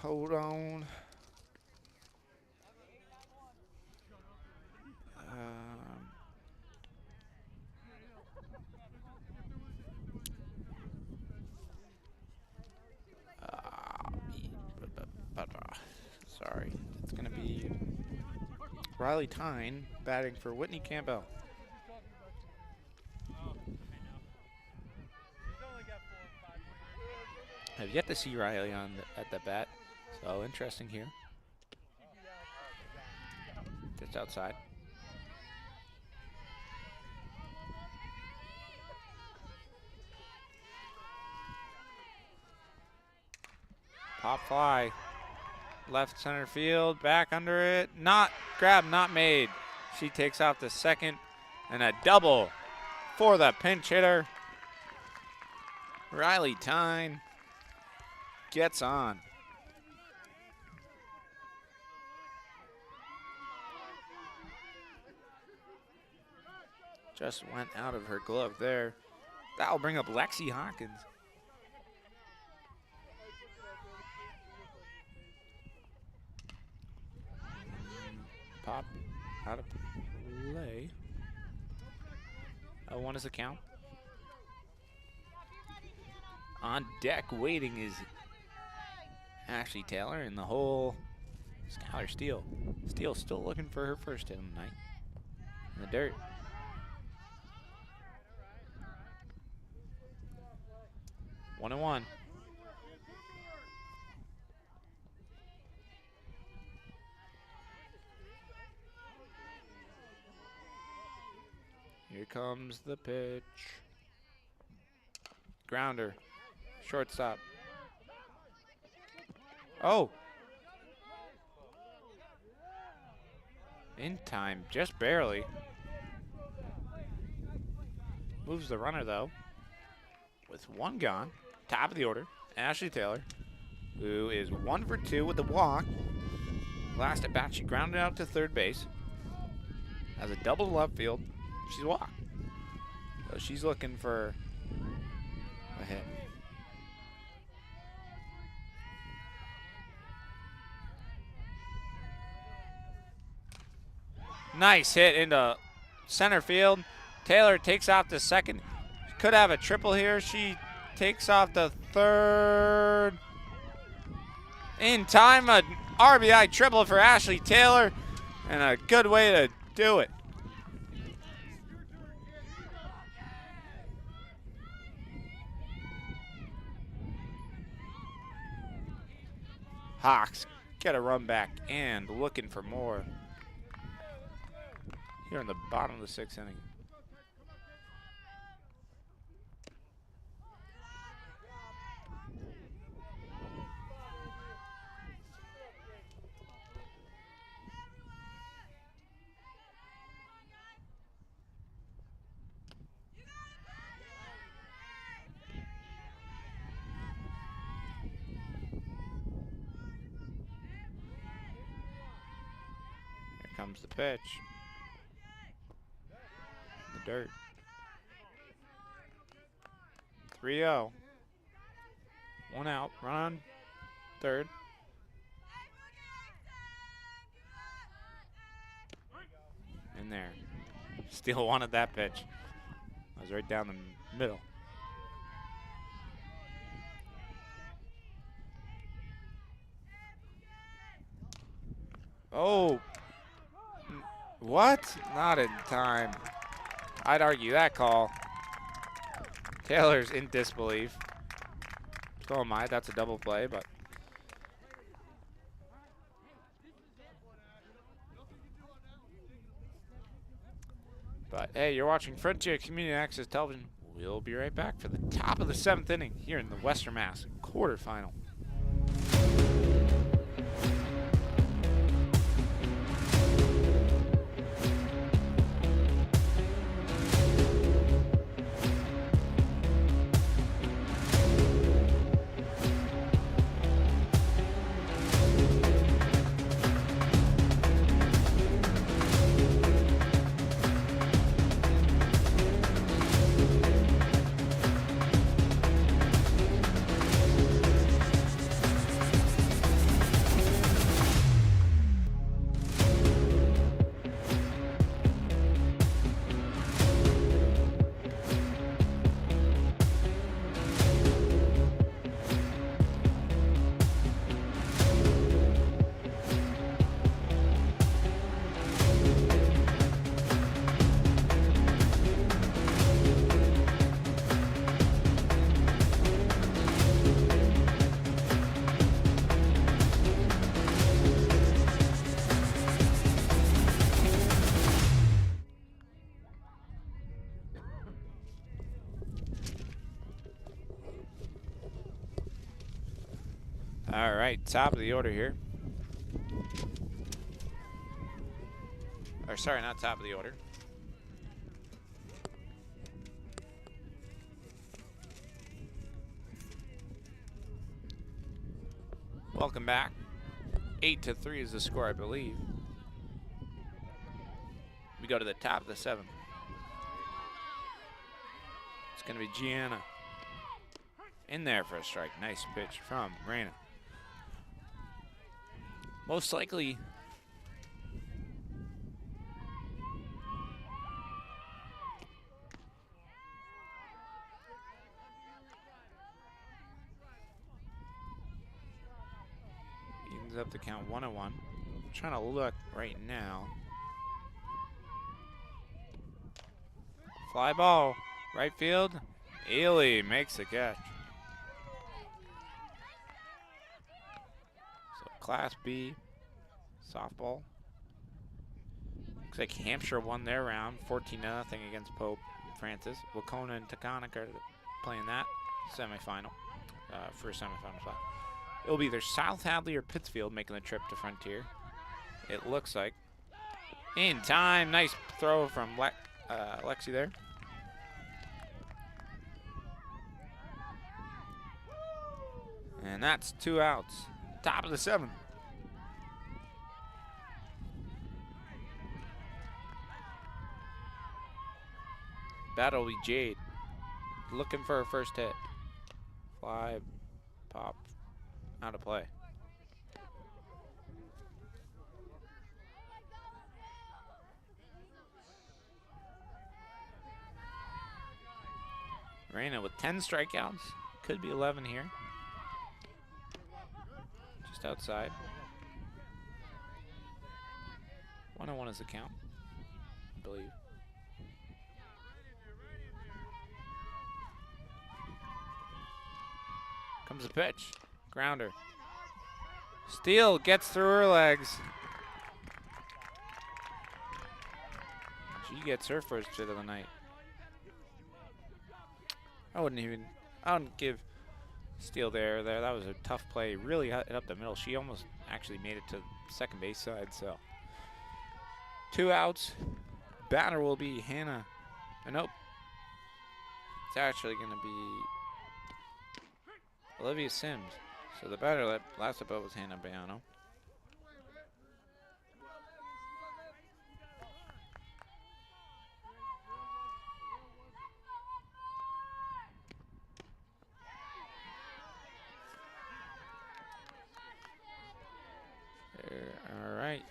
A: Sorry, it's gonna be Riley Tyne batting for Whitney Campbell. I've yet to see Riley at the bat, so interesting here. Just outside. Pop fly. Left center field, back under it. Not grabbed, not made. She takes off the second, and a double for the pinch hitter. Riley Tyne gets on. Just went out of her glove there. That'll bring up Lexi Hawkins. Pop out of play. 0-1 is the count. On deck waiting is Ashley Taylor and the whole Skylar Steele. Steele still looking for her first hit of the night. In the dirt. One and one. Here comes the pitch. Grounder. Shortstop. Oh. In time, just barely. Moves the runner, though. With one gone. Top of the order, Ashley Taylor, who is 1 for 2 with the walk. Last at bat, she grounded out to third base. Has a double to left field. She's walked. So she's looking for a hit. Nice hit into center field. Taylor takes off to second. Could have a triple here. She takes off to third. In time, a RBI triple for Ashley Taylor, and a good way to do it. Hawks get a run back and looking for more here in the bottom of the 6th inning. Comes the pitch. The dirt. 3-0. 1 out. Run on third. In there. Steele wanted that pitch. I was right down the middle. Oh. What? Not in time. I'd argue that call. Taylor's in disbelief. So am I. That's a double play, but. But hey, you're watching Frontier Community Access Television. We'll be right back for the top of the 7th inning here in the Western Mass quarterfinal. All right, top of the order here. Or sorry, not top of the order. Welcome back. 8-3 is the score, I believe. We go to the top of the 7th. It's going to be Gianna. In there for a strike. Nice pitch from Brana. Most likely, evens up the count 1-1. I'm trying to look right now. Fly ball, right field. Ely makes the catch. Class B softball. Looks like Hampshire won their round 14-0 against Pope Francis. Wacona and Taconic are playing that semifinal for a semifinal spot. It'll be either South Hadley or Pittsfield making the trip to Frontier. It looks like. In time, nice throw from Lexi there. And that's 2 outs. Top of the 7th. That'll be Jade. Looking for her first hit. Fly, pop, out of play. Reina with 10 strikeouts. Could be 11 here. Just outside. 1-1 is the count, I believe. Comes the pitch. Grounder. Steele gets through her legs. She gets her first hit of the night. I wouldn't give Steele there. That was a tough play. Really hit up the middle. She almost actually made it to second base side, so. 2 outs. Batter will be Hannah. Nope. It's actually going to be Olivia Sims. So the batter that last up was Hannah Bayano. All right.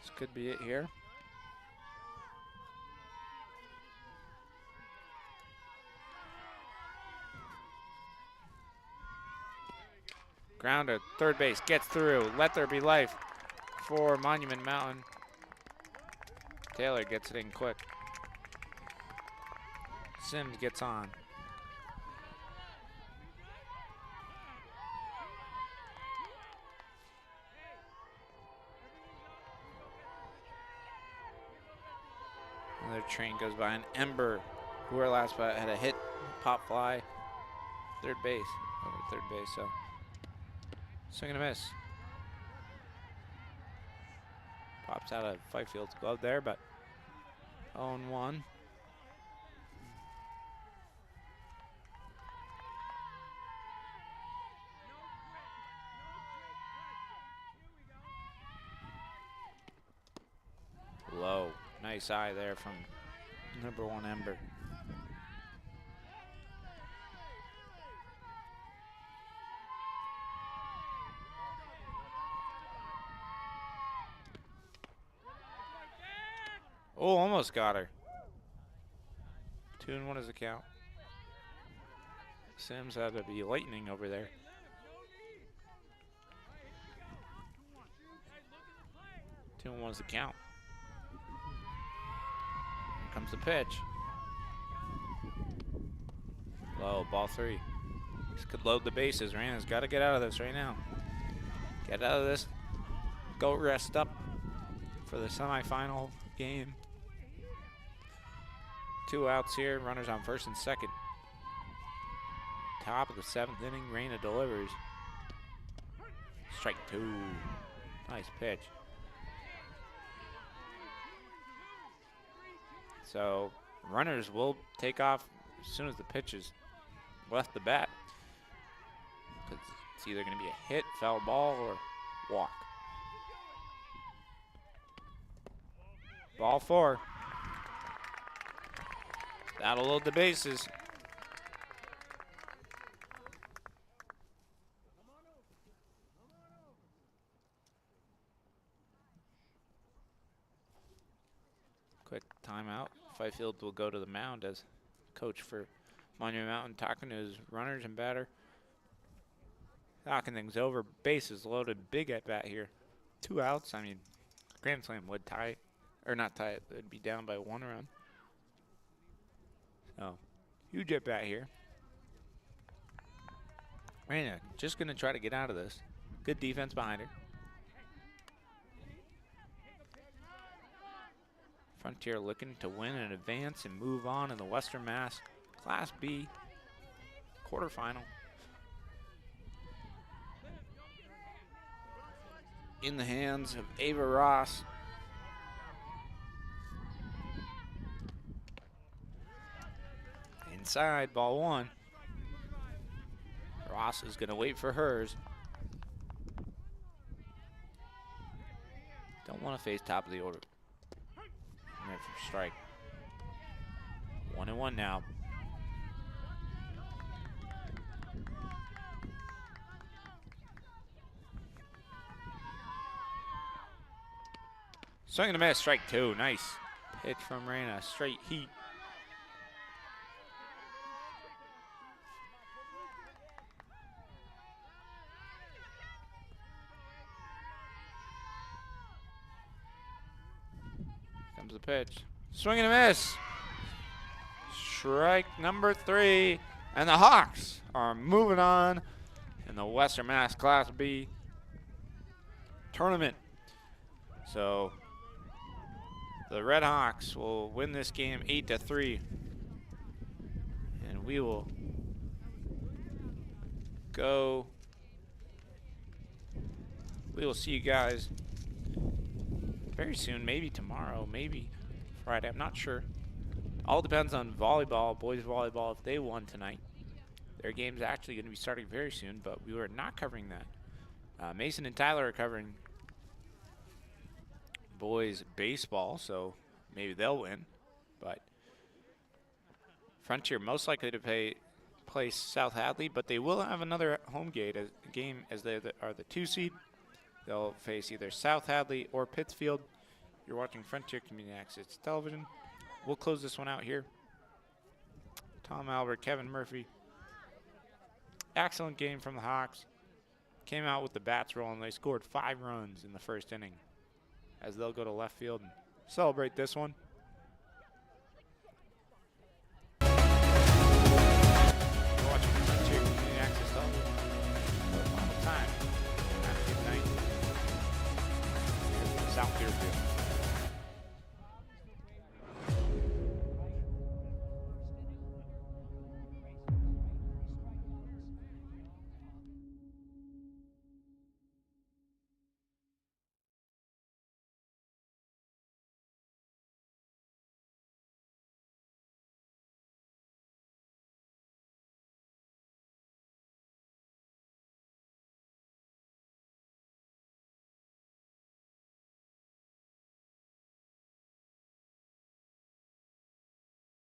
A: This could be it here. Grounder, third base, gets through. Let there be life for Monument Mountain. Taylor gets it in quick. Sims gets on. Another train goes by, and Ember, who our last bat had a hit, pop fly, third base, over third base, so swing and a miss. Pops out of Fifield's glove there, but 0-1. Low. Nice eye there from number 1 Ember. Oh, almost got her. 2-1 is the count. Sims had to be lightning over there. Two and 1 is the count. Here comes the pitch. Low, ball 3. This could load the bases. Rana's got to get out of this right now. Get out of this. Go rest up for the semifinal game. 2 outs here. Runners on first and second. Top of the 7th inning. Rana delivers. Strike 2. Nice pitch. So runners will take off as soon as the pitch is left the bat. It's either going to be a hit, foul ball, or walk. Ball 4. That'll load the bases. Quick timeout. Fifield will go to the mound as coach for Monument Mountain, talking to his runners and batter. Knocking things over. Bases loaded. Big at bat here. 2 outs. I mean, Grand Slam would tie, or not tie it. It'd be down by 1 run. So, huge at bat here. Rana just going to try to get out of this. Good defense behind her. Frontier looking to win and advance and move on in the Western Mass Class B quarterfinal. In the hands of Ava Ross. Inside, ball 1. Ross is going to wait for hers. Don't want to face top of the order. Right for strike. 1-1 now. Swing and a miss, strike 2. Nice pitch from Reyna. Straight heat. Comes the pitch. Swing and a miss. Strike number 3. And the Hawks are moving on in the Western Mass Class B tournament. So the Red Hawks will win this game 8-3. And we will go. We will see you guys very soon, maybe tomorrow, maybe Friday, I'm not sure. All depends on volleyball, boys volleyball, if they won tonight. Their game's actually going to be starting very soon, but we were not covering that. Mason and Tyler are covering boys baseball, so maybe they'll win. But Frontier most likely to play South Hadley, but they will have another home game as they are the 2 seed. They'll face either South Hadley or Pittsfield. You're watching Frontier Community Access Television. We'll close this one out here. Tom Albert, Kevin Murphy. Excellent game from the Hawks. Came out with the bats rolling. They scored 5 runs in the first inning, as they'll go to left field and celebrate this one. You're watching Frontier Community Access Television. For the final time. Have a good night. Here's the South Deerfield.